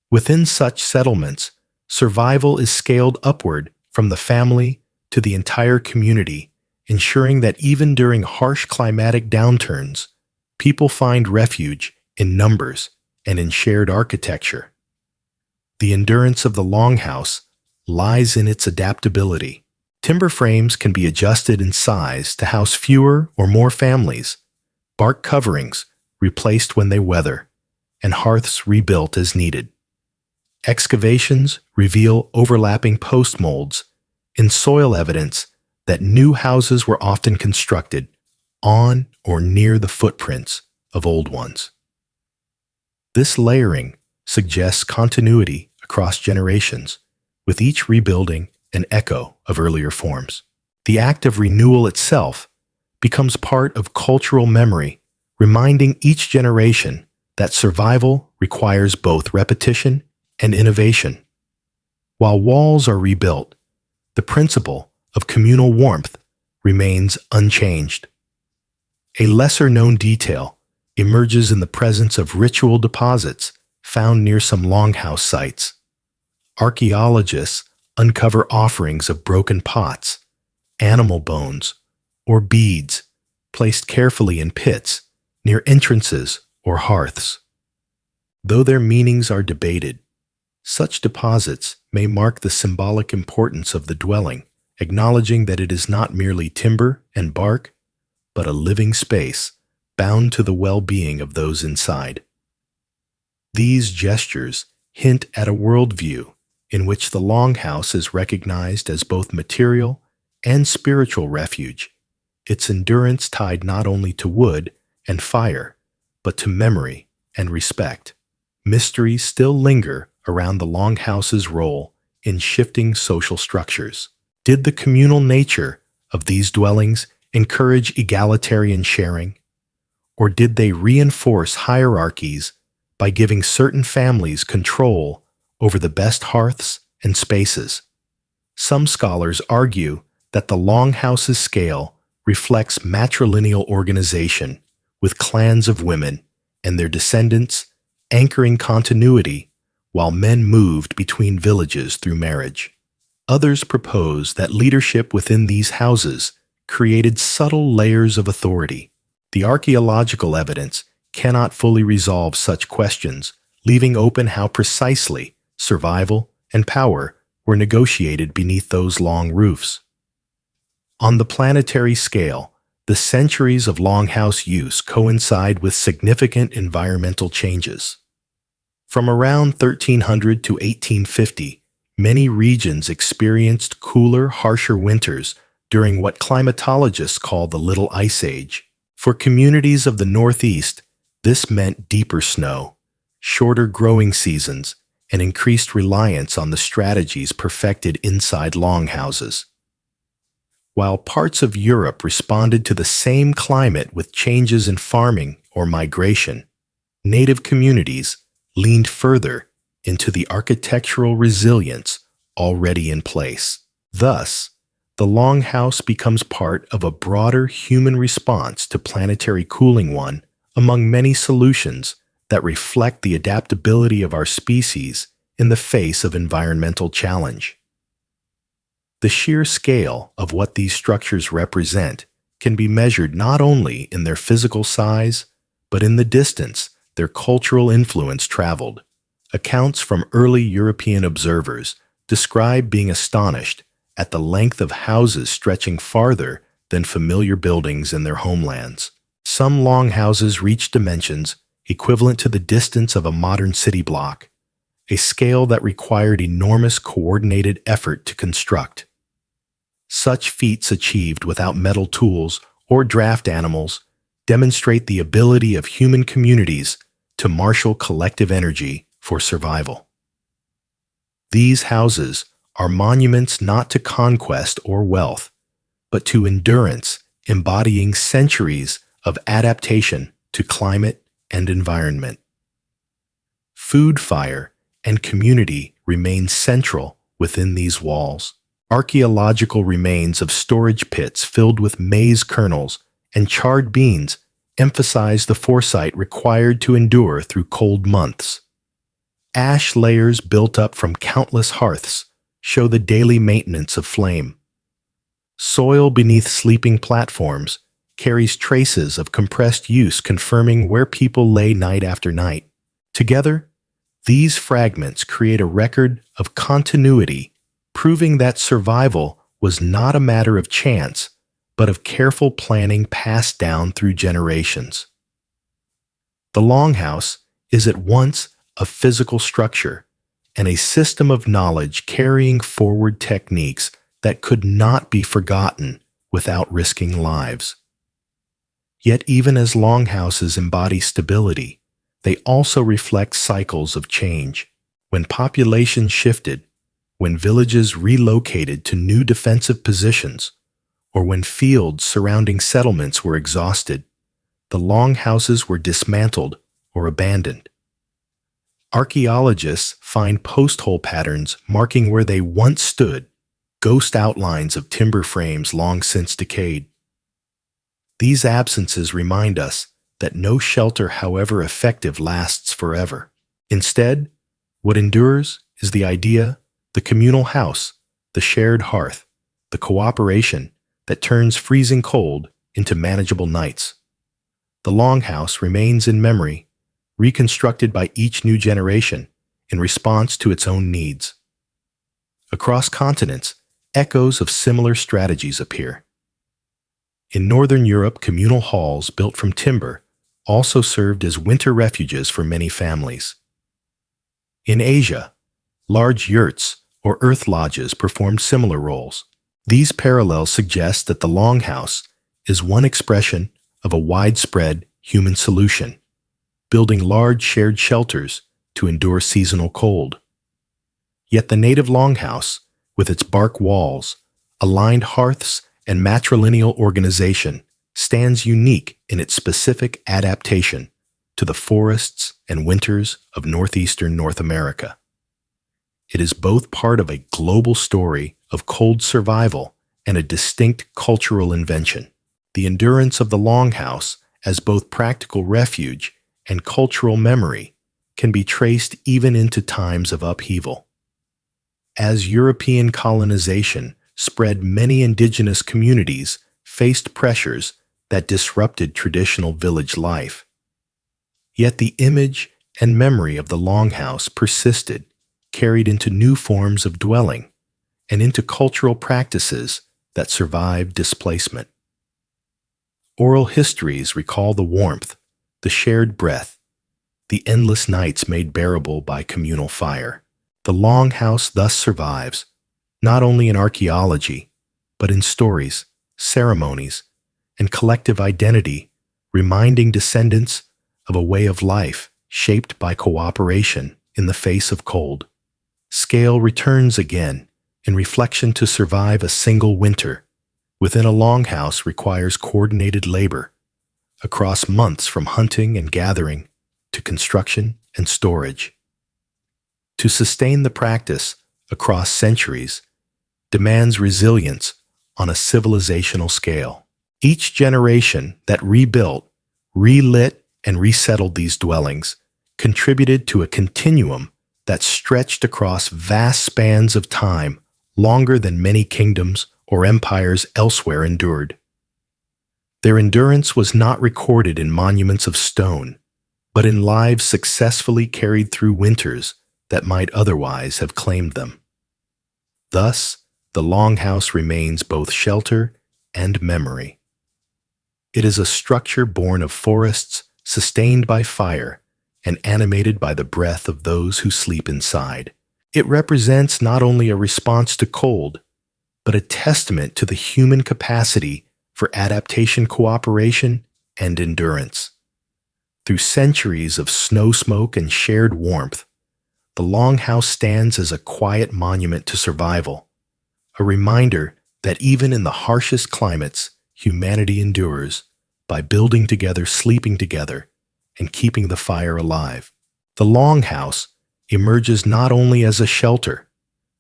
Within such settlements, survival is scaled upward from the family to the entire community, ensuring that even during harsh climatic downturns, people find refuge in numbers and in shared architecture. The endurance of the Longhouse lies in its adaptability. Timber frames can be adjusted in size to house fewer or more families, bark coverings replaced when they weather, and hearths rebuilt as needed. Excavations reveal overlapping post molds and soil evidence that new houses were often constructed on or near the footprints of old ones. This layering suggests continuity across generations, with each rebuilding an echo of earlier forms. The act of renewal itself becomes part of cultural memory, reminding each generation that survival requires both repetition and innovation. While walls are rebuilt, the principle of communal warmth remains unchanged. A lesser-known detail emerges in the presence of ritual deposits found near some longhouse sites. Archaeologists uncover offerings of broken pots, animal bones, or beads placed carefully in pits near entrances or hearths. Though their meanings are debated, such deposits may mark the symbolic importance of the dwelling, acknowledging that it is not merely timber and bark, but a living space bound to the well-being of those inside. These gestures hint at a worldview in which the Longhouse is recognized as both material and spiritual refuge, its endurance tied not only to wood and fire, but to memory and respect. Mysteries still linger around the Longhouse's role in shifting social structures. Did the communal nature of these dwellings encourage egalitarian sharing, or did they reinforce hierarchies by giving certain families control over the best hearths and spaces? Some scholars argue that the Longhouse's scale reflects matrilineal organization, with clans of women and their descendants anchoring continuity while men moved between villages through marriage. Others propose that leadership within these houses created subtle layers of authority. The archaeological evidence cannot fully resolve such questions, leaving open how precisely survival and power were negotiated beneath those long roofs. On the planetary scale, the centuries of longhouse use coincide with significant environmental changes. From around 1300 to 1850, many regions experienced cooler, harsher winters during what climatologists call the Little Ice Age. For communities of the Northeast, this meant deeper snow, shorter growing seasons, and increased reliance on the strategies perfected inside longhouses. While parts of Europe responded to the same climate with changes in farming or migration, native communities leaned further into the architectural resilience already in place. Thus, the Longhouse becomes part of a broader human response to planetary cooling, one among many solutions that reflect the adaptability of our species in the face of environmental challenge. The sheer scale of what these structures represent can be measured not only in their physical size, but in the distance their cultural influence traveled. Accounts from early European observers describe being astonished at the length of houses stretching farther than familiar buildings in their homelands. Some longhouses reach dimensions equivalent to the distance of a modern city block, a scale that required enormous coordinated effort to construct. Such feats achieved without metal tools or draft animals demonstrate the ability of human communities to marshal collective energy for survival. These houses are monuments not to conquest or wealth, but to endurance, embodying centuries of adaptation to climate and environment. Food, fire, and community remain central within these walls. Archaeological remains of storage pits filled with maize kernels and charred beans emphasize the foresight required to endure through cold months. Ash layers built up from countless hearths show the daily maintenance of flame. Soil beneath sleeping platforms carries traces of compressed use, confirming where people lay night after night. Together, these fragments create a record of continuity, proving that survival was not a matter of chance, but of careful planning passed down through generations. The Longhouse is at once a physical structure and a system of knowledge carrying forward techniques that could not be forgotten without risking lives. Yet even as longhouses embody stability, they also reflect cycles of change. When populations shifted, when villages relocated to new defensive positions, or when fields surrounding settlements were exhausted, the longhouses were dismantled or abandoned. Archaeologists find post-hole patterns marking where they once stood, ghost outlines of timber frames long since decayed. These absences remind us that no shelter, however effective, lasts forever. Instead, what endures is the idea, the communal house, the shared hearth, the cooperation that turns freezing cold into manageable nights. The Longhouse remains in memory, reconstructed by each new generation in response to its own needs. Across continents, echoes of similar strategies appear. In Northern Europe, communal halls built from timber also served as winter refuges for many families. In Asia, large yurts or earth lodges performed similar roles. These parallels suggest that the Longhouse is one expression of a widespread human solution, building large shared shelters to endure seasonal cold. Yet the native Longhouse, with its bark walls, aligned hearths, and matrilineal organization, stands unique in its specific adaptation to the forests and winters of northeastern North America. It is both part of a global story of cold survival and a distinct cultural invention. The endurance of the Longhouse as both practical refuge and cultural memory can be traced even into times of upheaval. As European colonization spread, many indigenous communities faced pressures that disrupted traditional village life. Yet the image and memory of the Longhouse persisted, carried into new forms of dwelling and into cultural practices that survived displacement. Oral histories recall the warmth, the shared breath, the endless nights made bearable by communal fire. The Longhouse thus survives, not only in archaeology, but in stories, ceremonies, and collective identity, reminding descendants of a way of life shaped by cooperation in the face of cold. Scale returns again in reflection. To survive a single winter within a Longhouse requires coordinated labor across months, from hunting and gathering to construction and storage. To sustain the practice across centuries demands resilience on a civilizational scale. Each generation that rebuilt, relit, and resettled these dwellings contributed to a continuum that stretched across vast spans of time, longer than many kingdoms or empires elsewhere endured. Their endurance was not recorded in monuments of stone, but in lives successfully carried through winters that might otherwise have claimed them. Thus, the Longhouse remains both shelter and memory. It is a structure born of forests, sustained by fire, and animated by the breath of those who sleep inside. It represents not only a response to cold, but a testament to the human capacity for adaptation, cooperation, and endurance. Through centuries of snow smoke and shared warmth, the Longhouse stands as a quiet monument to survival, a reminder that even in the harshest climates, humanity endures by building together, sleeping together, and keeping the fire alive. The Longhouse emerges not only as a shelter,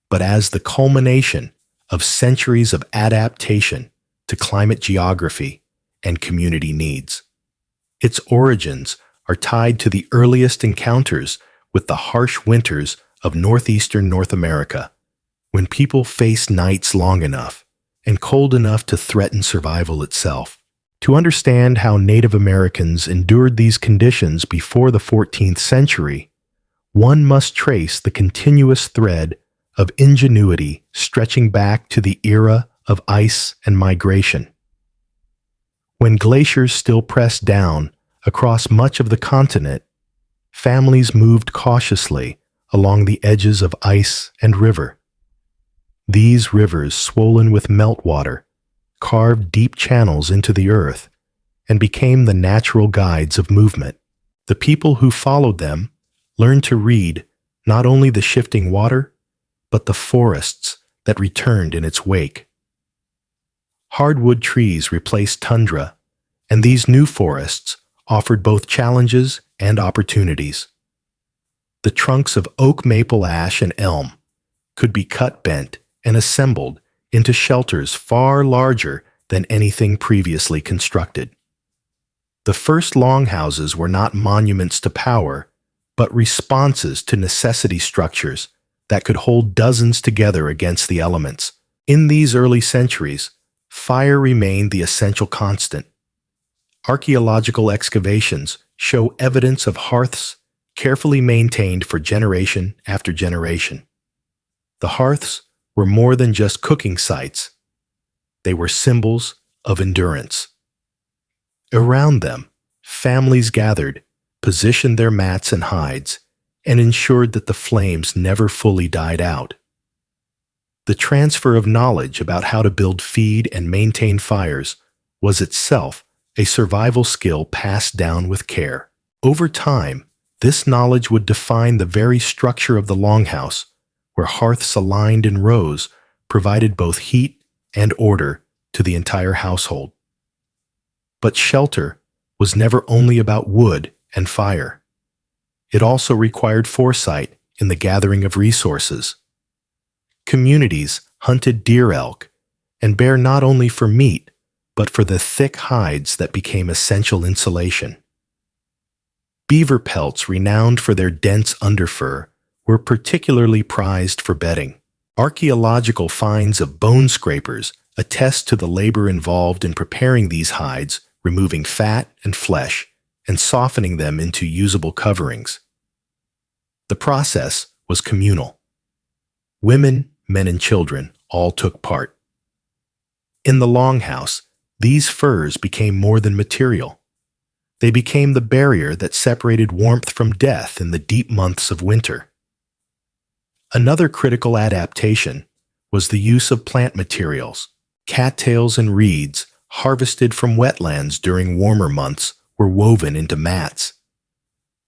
but as the culmination of centuries of adaptation to climate geography and community needs. Its origins are tied to the earliest encounters with the harsh winters of northeastern North America, when people faced nights long enough and cold enough to threaten survival itself. To understand how Native Americans endured these conditions before the 14th century, one must trace the continuous thread of ingenuity stretching back to the era of ice and migration. When glaciers still pressed down across much of the continent, families moved cautiously along the edges of ice and river. These rivers, swollen with meltwater, carved deep channels into the earth and became the natural guides of movement. The people who followed them learned to read not only the shifting water, but the forests that returned in its wake. Hardwood trees replaced tundra, and these new forests offered both challenges and opportunities. The trunks of oak, maple, ash, and elm could be cut, bent, and assembled into shelters far larger than anything previously constructed. The first longhouses were not monuments to power, but responses to necessity structures that could hold dozens together against the elements. In these early centuries, fire remained the essential constant. Archaeological excavations show evidence of hearths carefully maintained for generation after generation. The hearths were more than just cooking sites. They were symbols of endurance. Around them, families gathered, positioned their mats and hides, and ensured that the flames never fully died out. The transfer of knowledge about how to build, feed, and maintain fires was itself a survival skill passed down with care. Over time, this knowledge would define the very structure of the longhouse, where hearths aligned in rows provided both heat and order to the entire household. But shelter was never only about wood and fire. It also required foresight in the gathering of resources. Communities hunted deer, elk, and bear not only for meat, but for the thick hides that became essential insulation. Beaver pelts, renowned for their dense underfur, were particularly prized for bedding. Archaeological finds of bone scrapers attest to the labor involved in preparing these hides, removing fat and flesh, and softening them into usable coverings. The process was communal. Women, men, and children all took part. In the longhouse, these furs became more than material. They became the barrier that separated warmth from death in the deep months of winter. Another critical adaptation was the use of plant materials. Cattails and reeds, harvested from wetlands during warmer months, were woven into mats.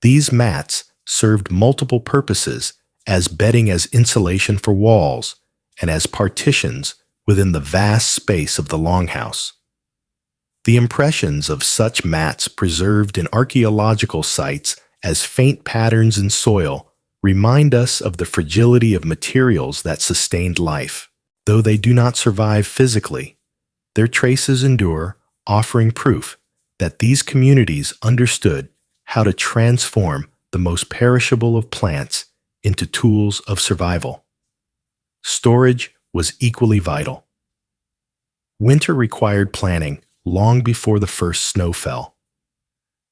These mats served multiple purposes, as bedding, as insulation for walls, and as partitions within the vast space of the longhouse. The impressions of such mats preserved in archaeological sites as faint patterns in soil remind us of the fragility of materials that sustained life. Though they do not survive physically, their traces endure, offering proof that these communities understood how to transform the most perishable of plants into tools of survival. Storage was equally vital. Winter required planning long before the first snow fell.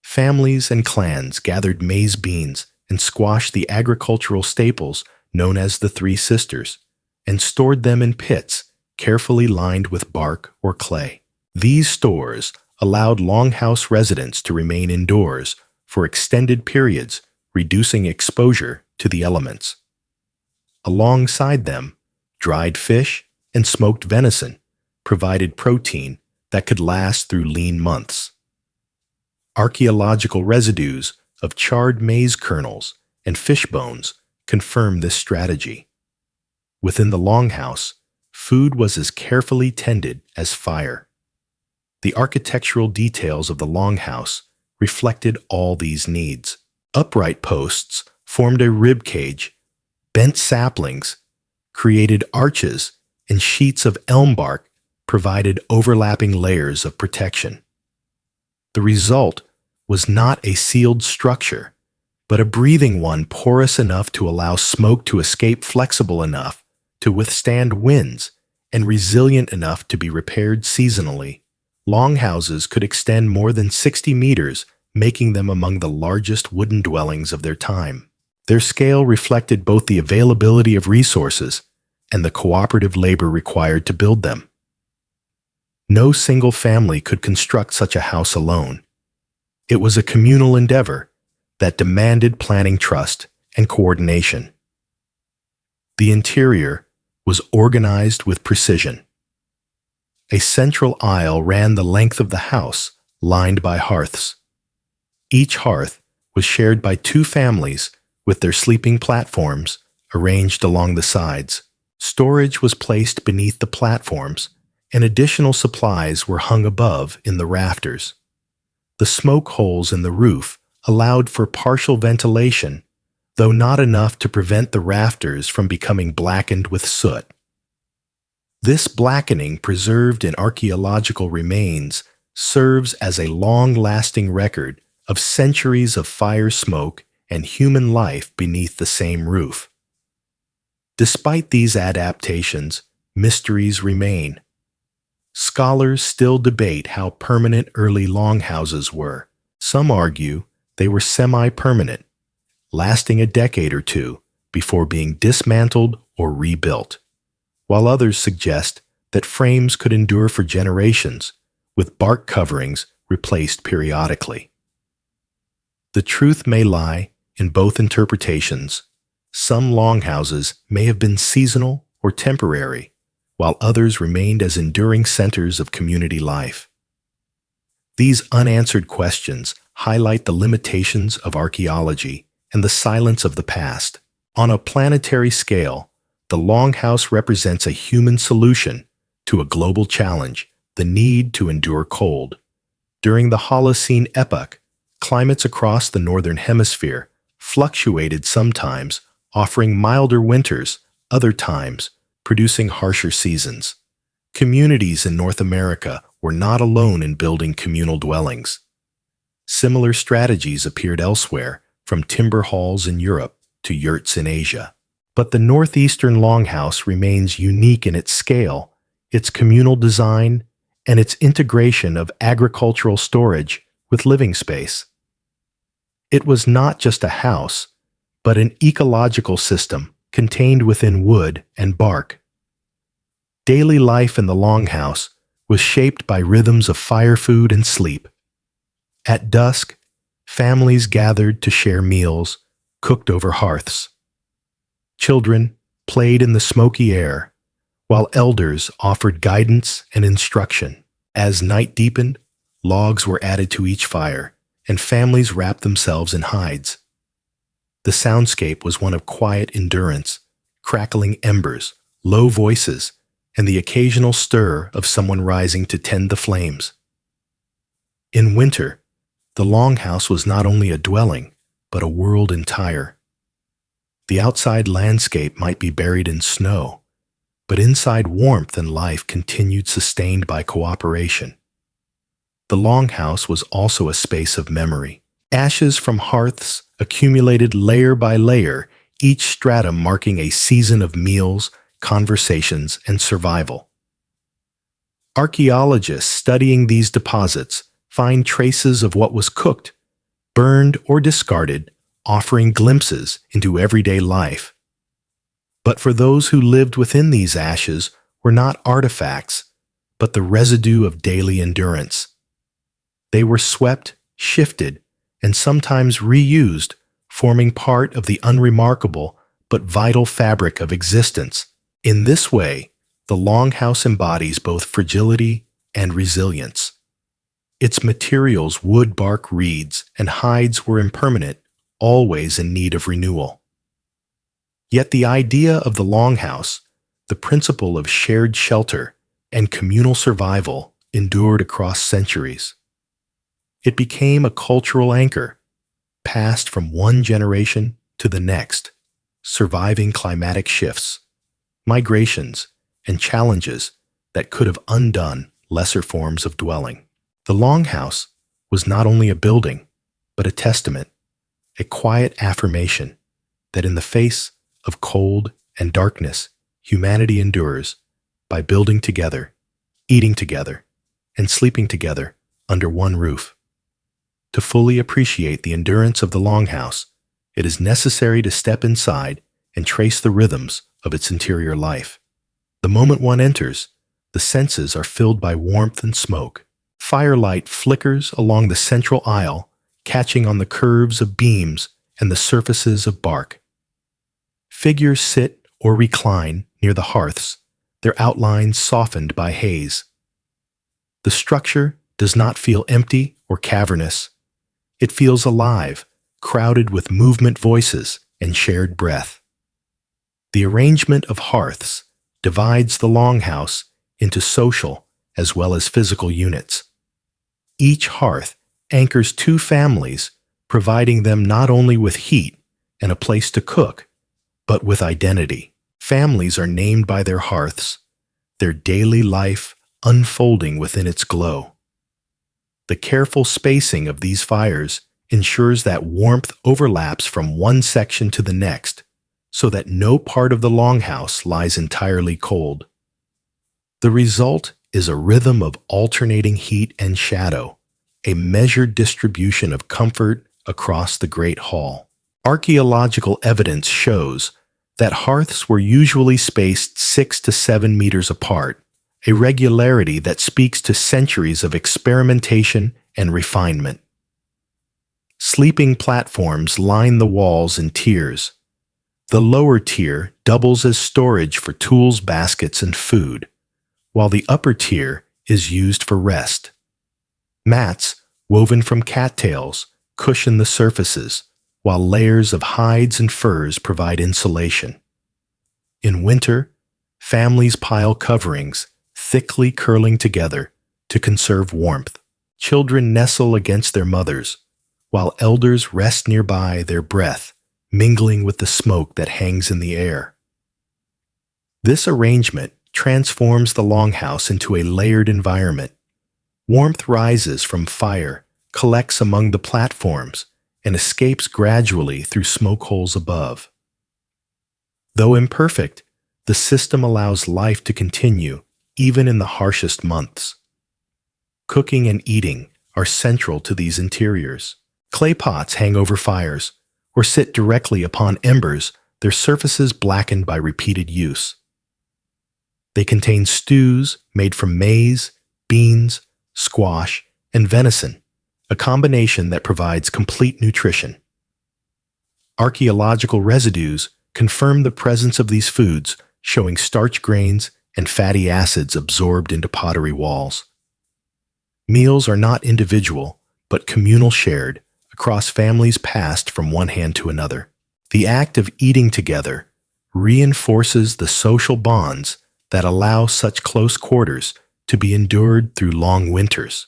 Families and clans gathered maize beans and squashed the agricultural staples known as the Three Sisters, and stored them in pits carefully lined with bark or clay. These stores allowed Longhouse residents to remain indoors for extended periods, reducing exposure to the elements. Alongside them, dried fish and smoked venison provided protein that could last through lean months. Archaeological residues of charred maize kernels and fish bones confirm this strategy. Within the Longhouse, food was as carefully tended as fire. The architectural details of the Longhouse reflected all these needs. Upright posts formed a rib cage, bent saplings created arches, and sheets of elm bark provided overlapping layers of protection. The result was not a sealed structure, but a breathing one porous enough to allow smoke to escape, flexible enough to withstand winds, and resilient enough to be repaired seasonally. Longhouses could extend more than 60 meters, making them among the largest wooden dwellings of their time. Their scale reflected both the availability of resources and the cooperative labor required to build them. No single family could construct such a house alone. It was a communal endeavor that demanded planning, trust, and coordination. The interior was organized with precision. A central aisle ran the length of the house, lined by hearths. Each hearth was shared by two families with their sleeping platforms arranged along the sides. Storage was placed beneath the platforms, and additional supplies were hung above in the rafters. The smoke holes in the roof allowed for partial ventilation, though not enough to prevent the rafters from becoming blackened with soot. This blackening, preserved in archaeological remains, serves as a long-lasting record of centuries of fire smoke and human life beneath the same roof. Despite these adaptations, mysteries remain. Scholars still debate how permanent early longhouses were. Some argue they were semi-permanent, lasting a decade or two before being dismantled or rebuilt, while others suggest that frames could endure for generations, with bark coverings replaced periodically. The truth may lie in both interpretations. Some longhouses may have been seasonal or temporary, while others remained as enduring centers of community life. These unanswered questions highlight the limitations of archaeology and the silence of the past. On a planetary scale, the Longhouse represents a human solution to a global challenge, the need to endure cold. During the Holocene epoch, climates across the northern hemisphere fluctuated, sometimes offering milder winters, other times producing harsher seasons. Communities in North America were not alone in building communal dwellings. Similar strategies appeared elsewhere, from timber halls in Europe to yurts in Asia. But the northeastern longhouse remains unique in its scale, its communal design, and its integration of agricultural storage with living space. It was not just a house, but an ecological system contained within wood and bark. Daily life in the longhouse was shaped by rhythms of fire, food, and sleep. At dusk, families gathered to share meals cooked over hearths. Children played in the smoky air, while elders offered guidance and instruction. As night deepened, logs were added to each fire, and families wrapped themselves in hides. The soundscape was one of quiet endurance, crackling embers, low voices, and the occasional stir of someone rising to tend the flames. In winter, the longhouse was not only a dwelling, but a world entire. The outside landscape might be buried in snow, but inside warmth and life continued sustained by cooperation. The Longhouse was also a space of memory. Ashes from hearths accumulated layer by layer, each stratum marking a season of meals, conversations, and survival. Archaeologists studying these deposits find traces of what was cooked, burned, or discarded, offering glimpses into everyday life. But for those who lived within these ashes were not artifacts, but the residue of daily endurance. They were swept, shifted, and sometimes reused, forming part of the unremarkable but vital fabric of existence. In this way, the Longhouse embodies both fragility and resilience. Its materials, wood, bark, reeds, and hides, were impermanent, always in need of renewal. Yet the idea of the Longhouse, the principle of shared shelter and communal survival, endured across centuries. It became a cultural anchor, passed from one generation to the next, surviving climatic shifts, migrations, and challenges that could have undone lesser forms of dwelling. The Longhouse was not only a building, but a testament, a quiet affirmation that in the face of cold and darkness, humanity endures by building together, eating together, and sleeping together under one roof. To fully appreciate the endurance of the Longhouse, it is necessary to step inside and trace the rhythms of its interior life. The moment one enters, the senses are filled by warmth and smoke. Firelight flickers along the central aisle, catching on the curves of beams and the surfaces of bark. Figures sit or recline near the hearths, their outlines softened by haze. The structure does not feel empty or cavernous. It feels alive, crowded with movement, voices, and shared breath. The arrangement of hearths divides the Longhouse into social as well as physical units. Each hearth anchors two families, providing them not only with heat and a place to cook, but with identity. Families are named by their hearths, their daily life unfolding within its glow. The careful spacing of these fires ensures that warmth overlaps from one section to the next, so that no part of the Longhouse lies entirely cold. The result is a rhythm of alternating heat and shadow, a measured distribution of comfort across the Great Hall. Archaeological evidence shows that hearths were usually spaced 6 to 7 meters apart, a regularity that speaks to centuries of experimentation and refinement. Sleeping platforms line the walls in tiers. The lower tier doubles as storage for tools, baskets, and food, while the upper tier is used for rest. Mats, woven from cattails, cushion the surfaces, while layers of hides and furs provide insulation. In winter, families pile coverings, thickly curling together to conserve warmth. Children nestle against their mothers, while elders rest nearby, their breath mingling with the smoke that hangs in the air. This arrangement transforms the Longhouse into a layered environment. Warmth rises from fire, collects among the platforms, and escapes gradually through smoke holes above. Though imperfect, the system allows life to continue even in the harshest months. Cooking and eating are central to these interiors. Clay pots hang over fires or sit directly upon embers, their surfaces blackened by repeated use. They contain stews made from maize, beans, squash, and venison, a combination that provides complete nutrition. Archaeological residues confirm the presence of these foods, showing starch grains and fatty acids absorbed into pottery walls. Meals are not individual, but communal, shared across families passed from one hand to another. The act of eating together reinforces the social bonds that allow such close quarters to be endured through long winters.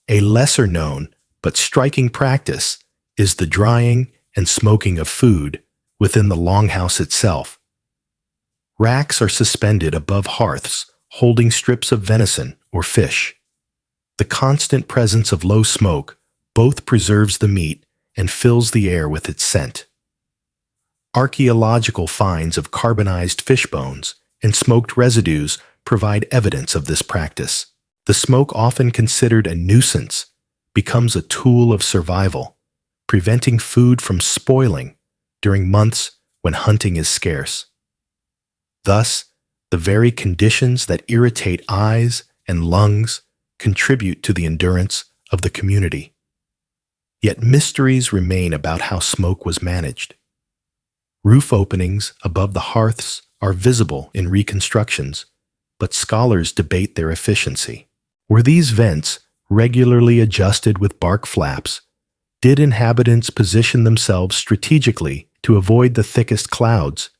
A lesser-known but striking practice is the drying and smoking of food within the longhouse itself. Racks are suspended above hearths, holding strips of venison or fish. The constant presence of low smoke both preserves the meat and fills the air with its scent. Archaeological finds of carbonized fish bones and smoked residues provide evidence of this practice. The smoke, often considered a nuisance, becomes a tool of survival, preventing food from spoiling during months when hunting is scarce. Thus, the very conditions that irritate eyes and lungs contribute to the endurance of the community. Yet mysteries remain about how smoke was managed. Roof openings above the hearths are visible in reconstructions, but scholars debate their efficiency. Were these vents regularly adjusted with bark flaps? Did inhabitants position themselves strategically to avoid the thickest clouds?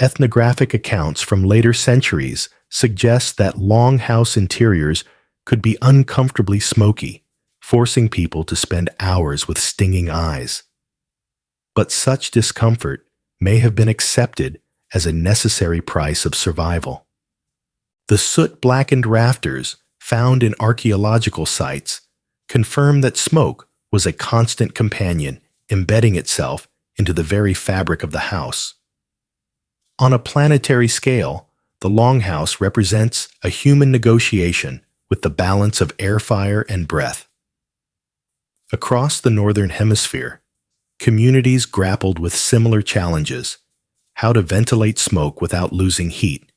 Ethnographic accounts from later centuries suggest that longhouse interiors could be uncomfortably smoky, forcing people to spend hours with stinging eyes. But such discomfort may have been accepted as a necessary price of survival. The soot-blackened rafters found in archaeological sites confirm that smoke was a constant companion, embedding itself into the very fabric of the house. On a planetary scale, the longhouse represents a human negotiation with the balance of air, fire, and breath. Across the Northern Hemisphere, communities grappled with similar challenges: how to ventilate smoke without losing heat,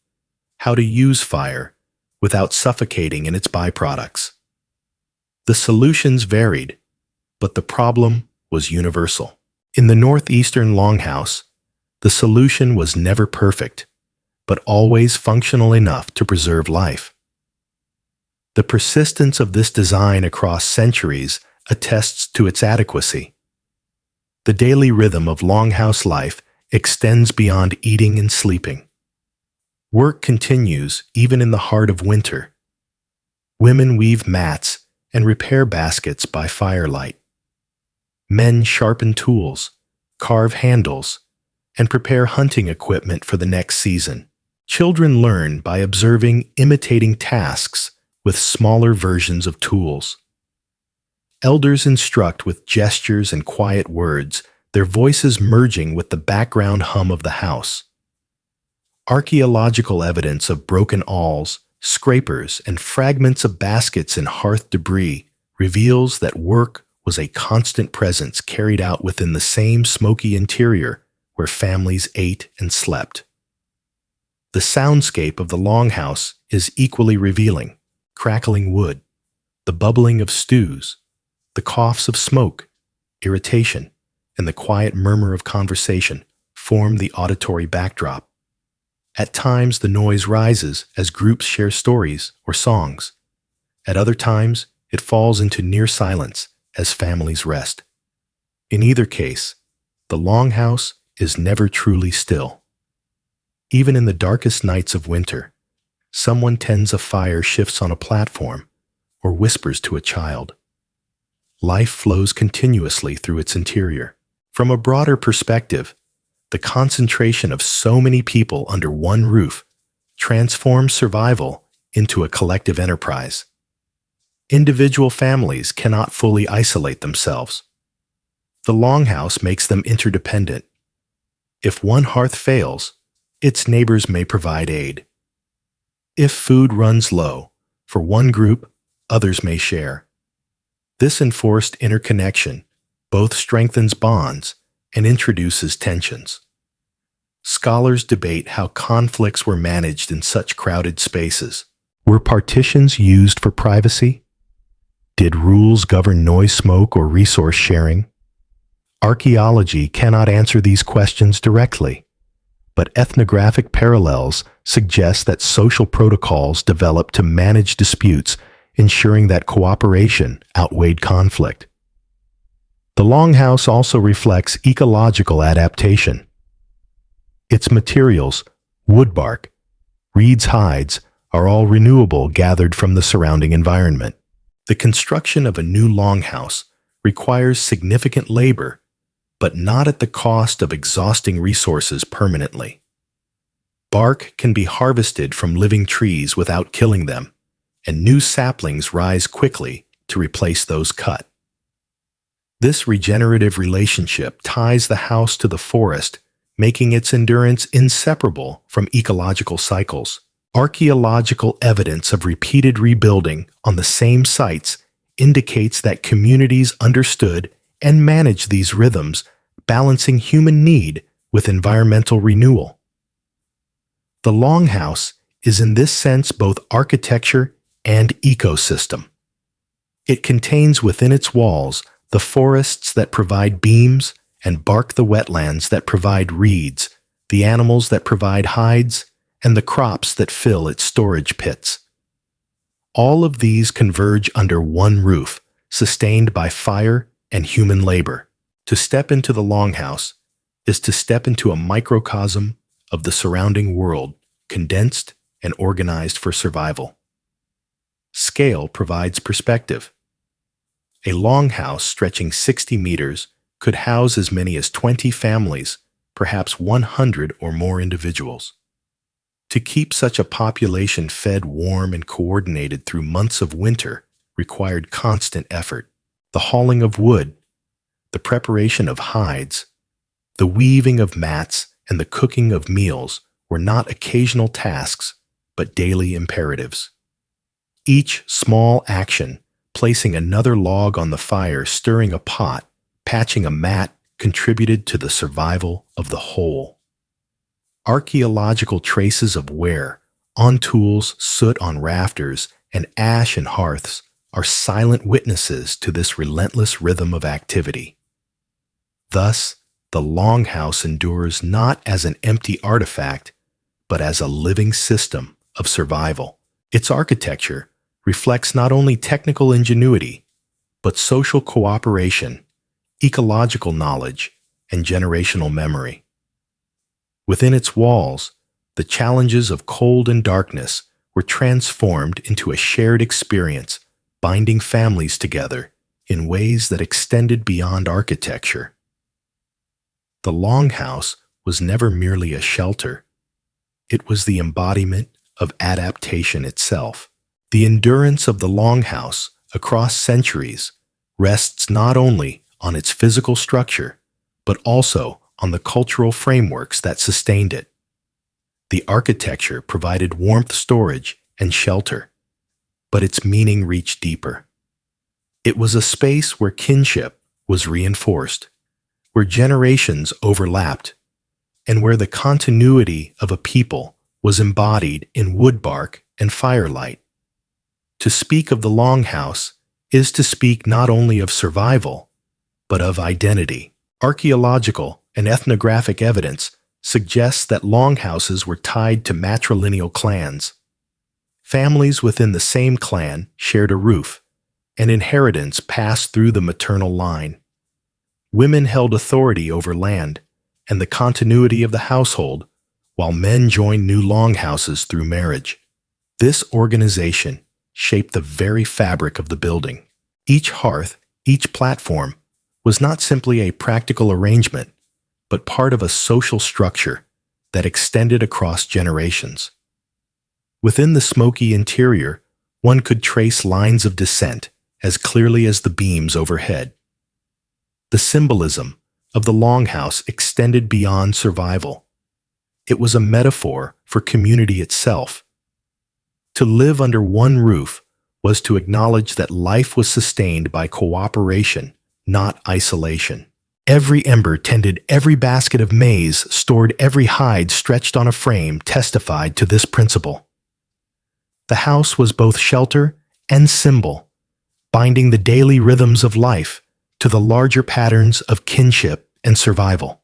how to use fire without suffocating in its byproducts. The solutions varied, but the problem was universal. In the northeastern longhouse, the solution was never perfect, but always functional enough to preserve life. The persistence of this design across centuries attests to its adequacy. The daily rhythm of longhouse life extends beyond eating and sleeping. Work continues even in the heart of winter. Women weave mats and repair baskets by firelight. Men sharpen tools, carve handles, and prepare hunting equipment for the next season. Children learn by observing, imitating tasks with smaller versions of tools. Elders instruct with gestures and quiet words, their voices merging with the background hum of the house. Archaeological evidence of broken awls, scrapers, and fragments of baskets and hearth debris reveals that work was a constant presence carried out within the same smoky interior where families ate and slept. The soundscape of the longhouse is equally revealing: crackling wood, the bubbling of stews, the coughs of smoke, irritation, and the quiet murmur of conversation form the auditory backdrop. At times, the noise rises as groups share stories or songs. At other times, it falls into near silence as families rest. In either case, the longhouse is never truly still. Even in the darkest nights of winter, someone tends a fire, shifts on a platform, or whispers to a child. Life flows continuously through its interior. From a broader perspective, the concentration of so many people under one roof transforms survival into a collective enterprise. Individual families cannot fully isolate themselves. The longhouse makes them interdependent. If one hearth fails, its neighbors may provide aid. If food runs low, for one group, others may share. This enforced interconnection both strengthens bonds and introduces tensions. Scholars debate how conflicts were managed in such crowded spaces. Were partitions used for privacy? Did rules govern noise, smoke, or resource sharing? Archaeology cannot answer these questions directly, but ethnographic parallels suggest that social protocols developed to manage disputes, ensuring that cooperation outweighed conflict. The longhouse also reflects ecological adaptation. Its materials, wood bark, reeds, hides, are all renewable, gathered from the surrounding environment. The construction of a new longhouse requires significant labor, but not at the cost of exhausting resources permanently. Bark can be harvested from living trees without killing them, and new saplings rise quickly to replace those cut. This regenerative relationship ties the house to the forest, making its endurance inseparable from ecological cycles. Archaeological evidence of repeated rebuilding on the same sites indicates that communities understood and managed these rhythms, balancing human need with environmental renewal. The Longhouse is in this sense both architecture and ecosystem. It contains within its walls the forests that provide beams and bark, the wetlands that provide reeds, the animals that provide hides, and the crops that fill its storage pits. All of these converge under one roof, sustained by fire and human labor. To step into the Longhouse is to step into a microcosm of the surrounding world, condensed and organized for survival. Scale provides perspective. A longhouse stretching 60 meters could house as many as 20 families, perhaps 100 or more individuals. To keep such a population fed, warm, and coordinated through months of winter required constant effort. The hauling of wood, the preparation of hides, the weaving of mats, and the cooking of meals were not occasional tasks, but daily imperatives. Each small action, placing another log on the fire, stirring a pot, patching a mat, contributed to the survival of the whole. Archaeological traces of wear, on tools, soot on rafters, and ash in hearths are silent witnesses to this relentless rhythm of activity. Thus, the Longhouse endures not as an empty artifact, but as a living system of survival. Its architecture reflects not only technical ingenuity, but social cooperation, ecological knowledge, and generational memory. Within its walls, the challenges of cold and darkness were transformed into a shared experience, binding families together in ways that extended beyond architecture. The Longhouse was never merely a shelter. It was the embodiment of adaptation itself. The endurance of the Longhouse across centuries rests not only on its physical structure, but also on the cultural frameworks that sustained it. The architecture provided warmth, storage, and shelter, but its meaning reached deeper. It was a space where kinship was reinforced, where generations overlapped, and where the continuity of a people was embodied in woodbark and firelight. To speak of the Longhouse is to speak not only of survival, but of identity. Archaeological and ethnographic evidence suggests that longhouses were tied to matrilineal clans. Families within the same clan shared a roof, and inheritance passed through the maternal line. Women held authority over land and the continuity of the household, while men joined new longhouses through marriage. This organization shaped the very fabric of the building. Each hearth, each platform, was not simply a practical arrangement, but part of a social structure that extended across generations. Within the smoky interior, one could trace lines of descent as clearly as the beams overhead. The symbolism of the Longhouse extended beyond survival. It was a metaphor for community itself. To live under one roof was to acknowledge that life was sustained by cooperation, not isolation. Every ember tended, every basket of maize stored, every hide stretched on a frame testified to this principle. The house was both shelter and symbol, binding the daily rhythms of life to the larger patterns of kinship and survival.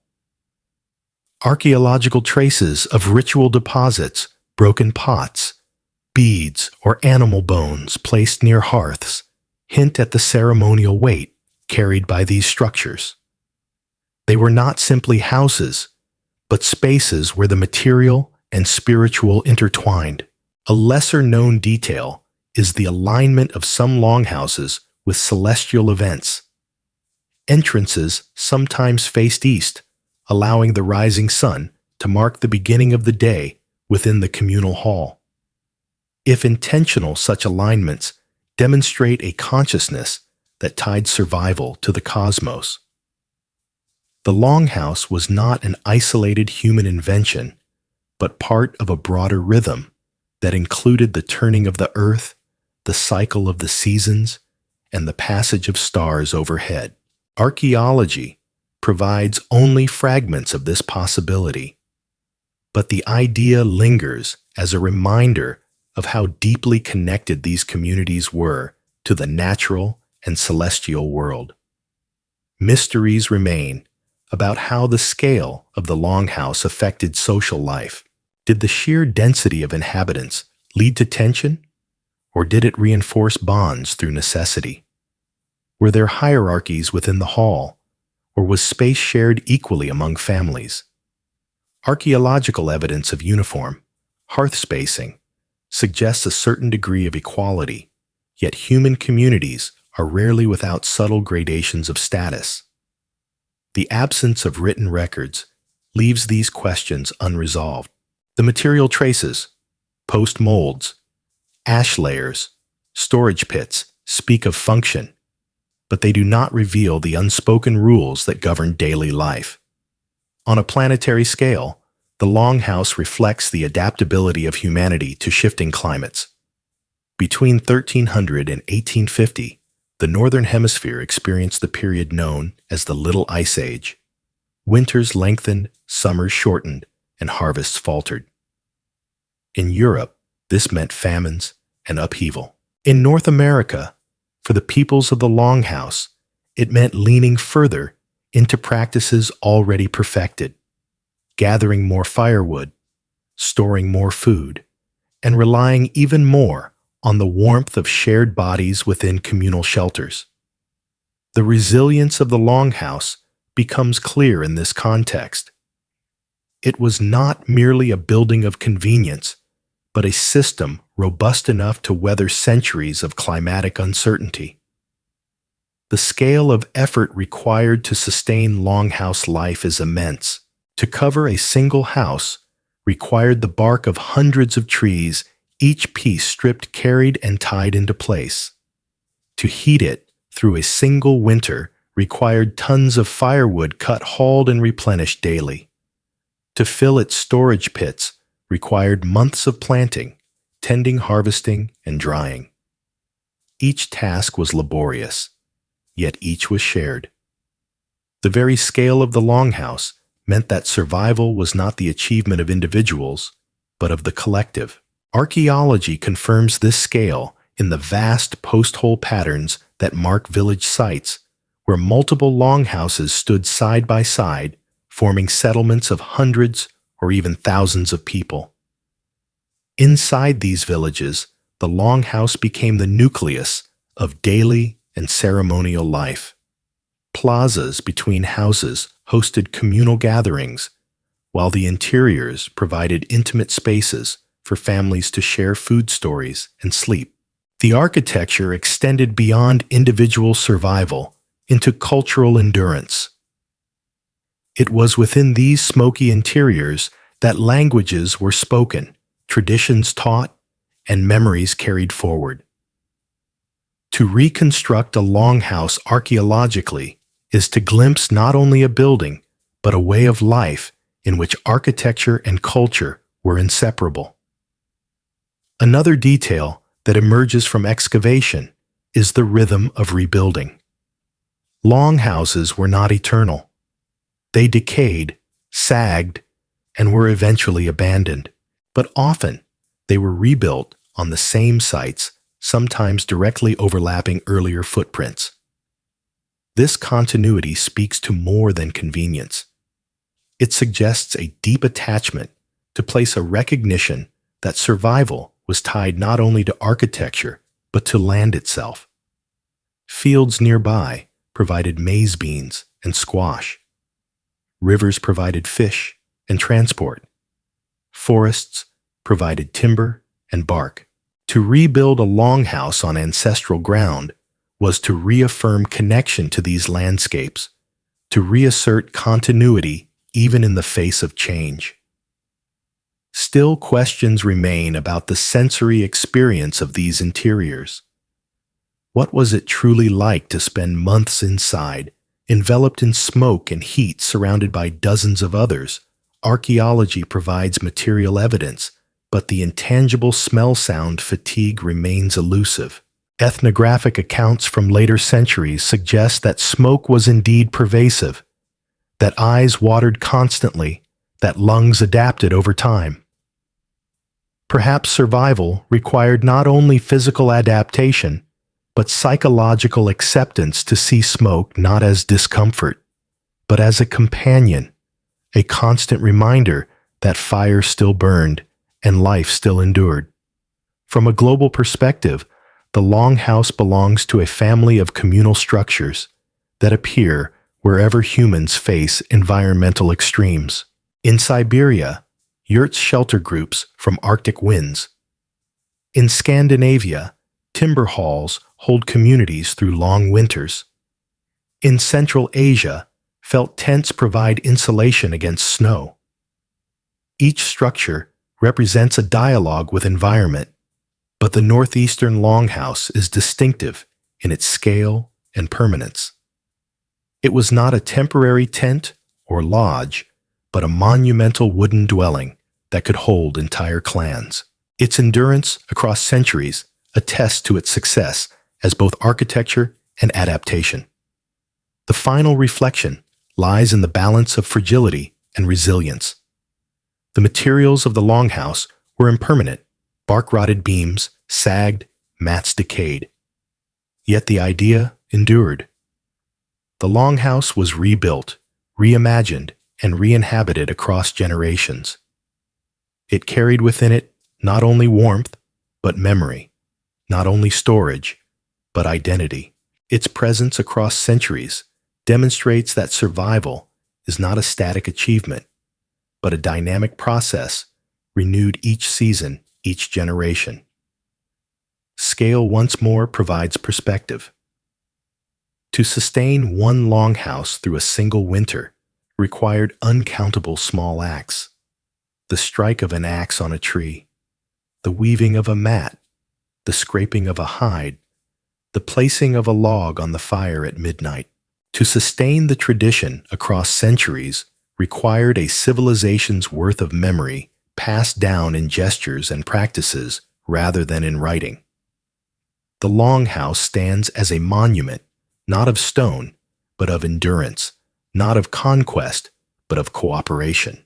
Archaeological traces of ritual deposits, broken pots, beads, or animal bones placed near hearths hint at the ceremonial weight carried by these structures. They were not simply houses, but spaces where the material and spiritual intertwined. A lesser-known detail is the alignment of some longhouses with celestial events. Entrances sometimes faced east, allowing the rising sun to mark the beginning of the day within the communal hall. If intentional, such alignments demonstrate a consciousness that tied survival to the cosmos. The Longhouse was not an isolated human invention, but part of a broader rhythm that included the turning of the earth, the cycle of the seasons, and the passage of stars overhead. Archaeology provides only fragments of this possibility, but the idea lingers as a reminder of how deeply connected these communities were to the natural and celestial world. Mysteries remain about how the scale of the Longhouse affected social life. Did the sheer density of inhabitants lead to tension, or did it reinforce bonds through necessity? Were there hierarchies within the hall, or was space shared equally among families? Archaeological evidence of uniform, hearth spacing, suggests a certain degree of equality, yet human communities are rarely without subtle gradations of status. The absence of written records leaves these questions unresolved. The material traces, post molds, ash layers, storage pits speak of function, but they do not reveal the unspoken rules that govern daily life. On a planetary scale, the Longhouse reflects the adaptability of humanity to shifting climates. Between 1300 and 1850, the Northern Hemisphere experienced the period known as the Little Ice Age. Winters lengthened, summers shortened, and harvests faltered. In Europe, this meant famines and upheaval. In North America, for the peoples of the Longhouse, it meant leaning further into practices already perfected, gathering more firewood, storing more food, and relying even more on the warmth of shared bodies within communal shelters. The resilience of the Longhouse becomes clear in this context. It was not merely a building of convenience, but a system robust enough to weather centuries of climatic uncertainty. The scale of effort required to sustain Longhouse life is immense. To cover a single house required the bark of hundreds of trees, each piece stripped, carried, and tied into place. To heat it through a single winter required tons of firewood cut, hauled, and replenished daily. To fill its storage pits required months of planting, tending, harvesting, and drying. Each task was laborious, yet each was shared. The very scale of the Longhouse meant that survival was not the achievement of individuals, but of the collective. Archaeology confirms this scale in the vast post-hole patterns that mark village sites, where multiple longhouses stood side by side, forming settlements of hundreds or even thousands of people. Inside these villages, the longhouse became the nucleus of daily and ceremonial life. Plazas between houses hosted communal gatherings, while the interiors provided intimate spaces for families to share food stories and sleep. The architecture extended beyond individual survival into cultural endurance. It was within these smoky interiors that languages were spoken, traditions taught, and memories carried forward. To reconstruct a longhouse archaeologically is to glimpse not only a building, but a way of life in which architecture and culture were inseparable. Another detail that emerges from excavation is the rhythm of rebuilding. Longhouses were not eternal. They decayed, sagged, and were eventually abandoned, but often they were rebuilt on the same sites, sometimes directly overlapping earlier footprints. This continuity speaks to more than convenience. It suggests a deep attachment to place a recognition that survival was tied not only to architecture, but to land itself. Fields nearby provided maize beans and squash. Rivers provided fish and transport. Forests provided timber and bark. To rebuild a longhouse on ancestral ground was to reaffirm connection to these landscapes, to reassert continuity even in the face of change. Still, questions remain about the sensory experience of these interiors. What was it truly like to spend months inside, enveloped in smoke and heat surrounded by dozens of others? Archaeology provides material evidence, but the intangible smell-sound fatigue remains elusive. Ethnographic accounts from later centuries suggest that smoke was indeed pervasive, that eyes watered constantly, that lungs adapted over time. Perhaps survival required not only physical adaptation, but psychological acceptance to see smoke not as discomfort, but as a companion, a constant reminder that fire still burned and life still endured. From a global perspective, the Longhouse belongs to a family of communal structures that appear wherever humans face environmental extremes. In Siberia, yurts shelter groups from Arctic winds. In Scandinavia, timber halls hold communities through long winters. In Central Asia, felt tents provide insulation against snow. Each structure represents a dialogue with environment, but the northeastern Longhouse is distinctive in its scale and permanence. It was not a temporary tent or lodge, but a monumental wooden dwelling that could hold entire clans. Its endurance across centuries attests to its success as both architecture and adaptation. The final reflection lies in the balance of fragility and resilience. The materials of the Longhouse were impermanent. Bark-rotted beams sagged, mats decayed. Yet the idea endured. The Longhouse was rebuilt, reimagined, and re-inhabited across generations. It carried within it not only warmth, but memory, not only storage, but identity. Its presence across centuries demonstrates that survival is not a static achievement, but a dynamic process renewed each season, each generation. Scale once more provides perspective. To sustain one Longhouse through a single winter required uncountable small acts. The strike of an axe on a tree, the weaving of a mat, the scraping of a hide, the placing of a log on the fire at midnight. To sustain the tradition across centuries required a civilization's worth of memory passed down in gestures and practices rather than in writing. The Longhouse stands as a monument, not of stone, but of endurance, not of conquest, but of cooperation.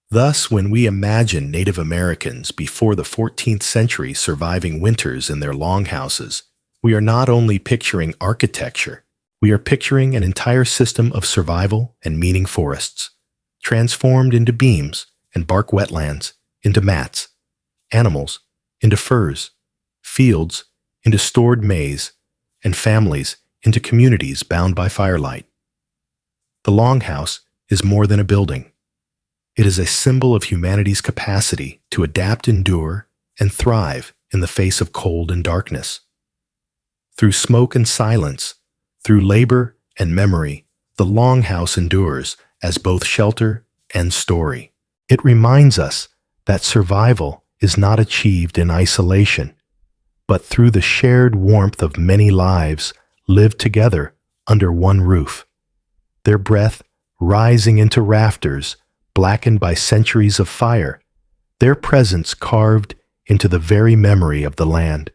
Thus, when we imagine Native Americans before the 14th century surviving winters in their longhouses, we are not only picturing architecture, we are picturing an entire system of survival and meaning forests, transformed into beams and bark wetlands, into mats, animals, into furs, fields, into stored maize, and families into communities bound by firelight. The Longhouse is more than a building. It is a symbol of humanity's capacity to adapt, endure, and thrive in the face of cold and darkness. Through smoke and silence, through labor and memory, the Longhouse endures as both shelter and story. It reminds us that survival is not achieved in isolation, but through the shared warmth of many lives lived together under one roof, their breath rising into rafters blackened by centuries of fire, their presence carved into the very memory of the land.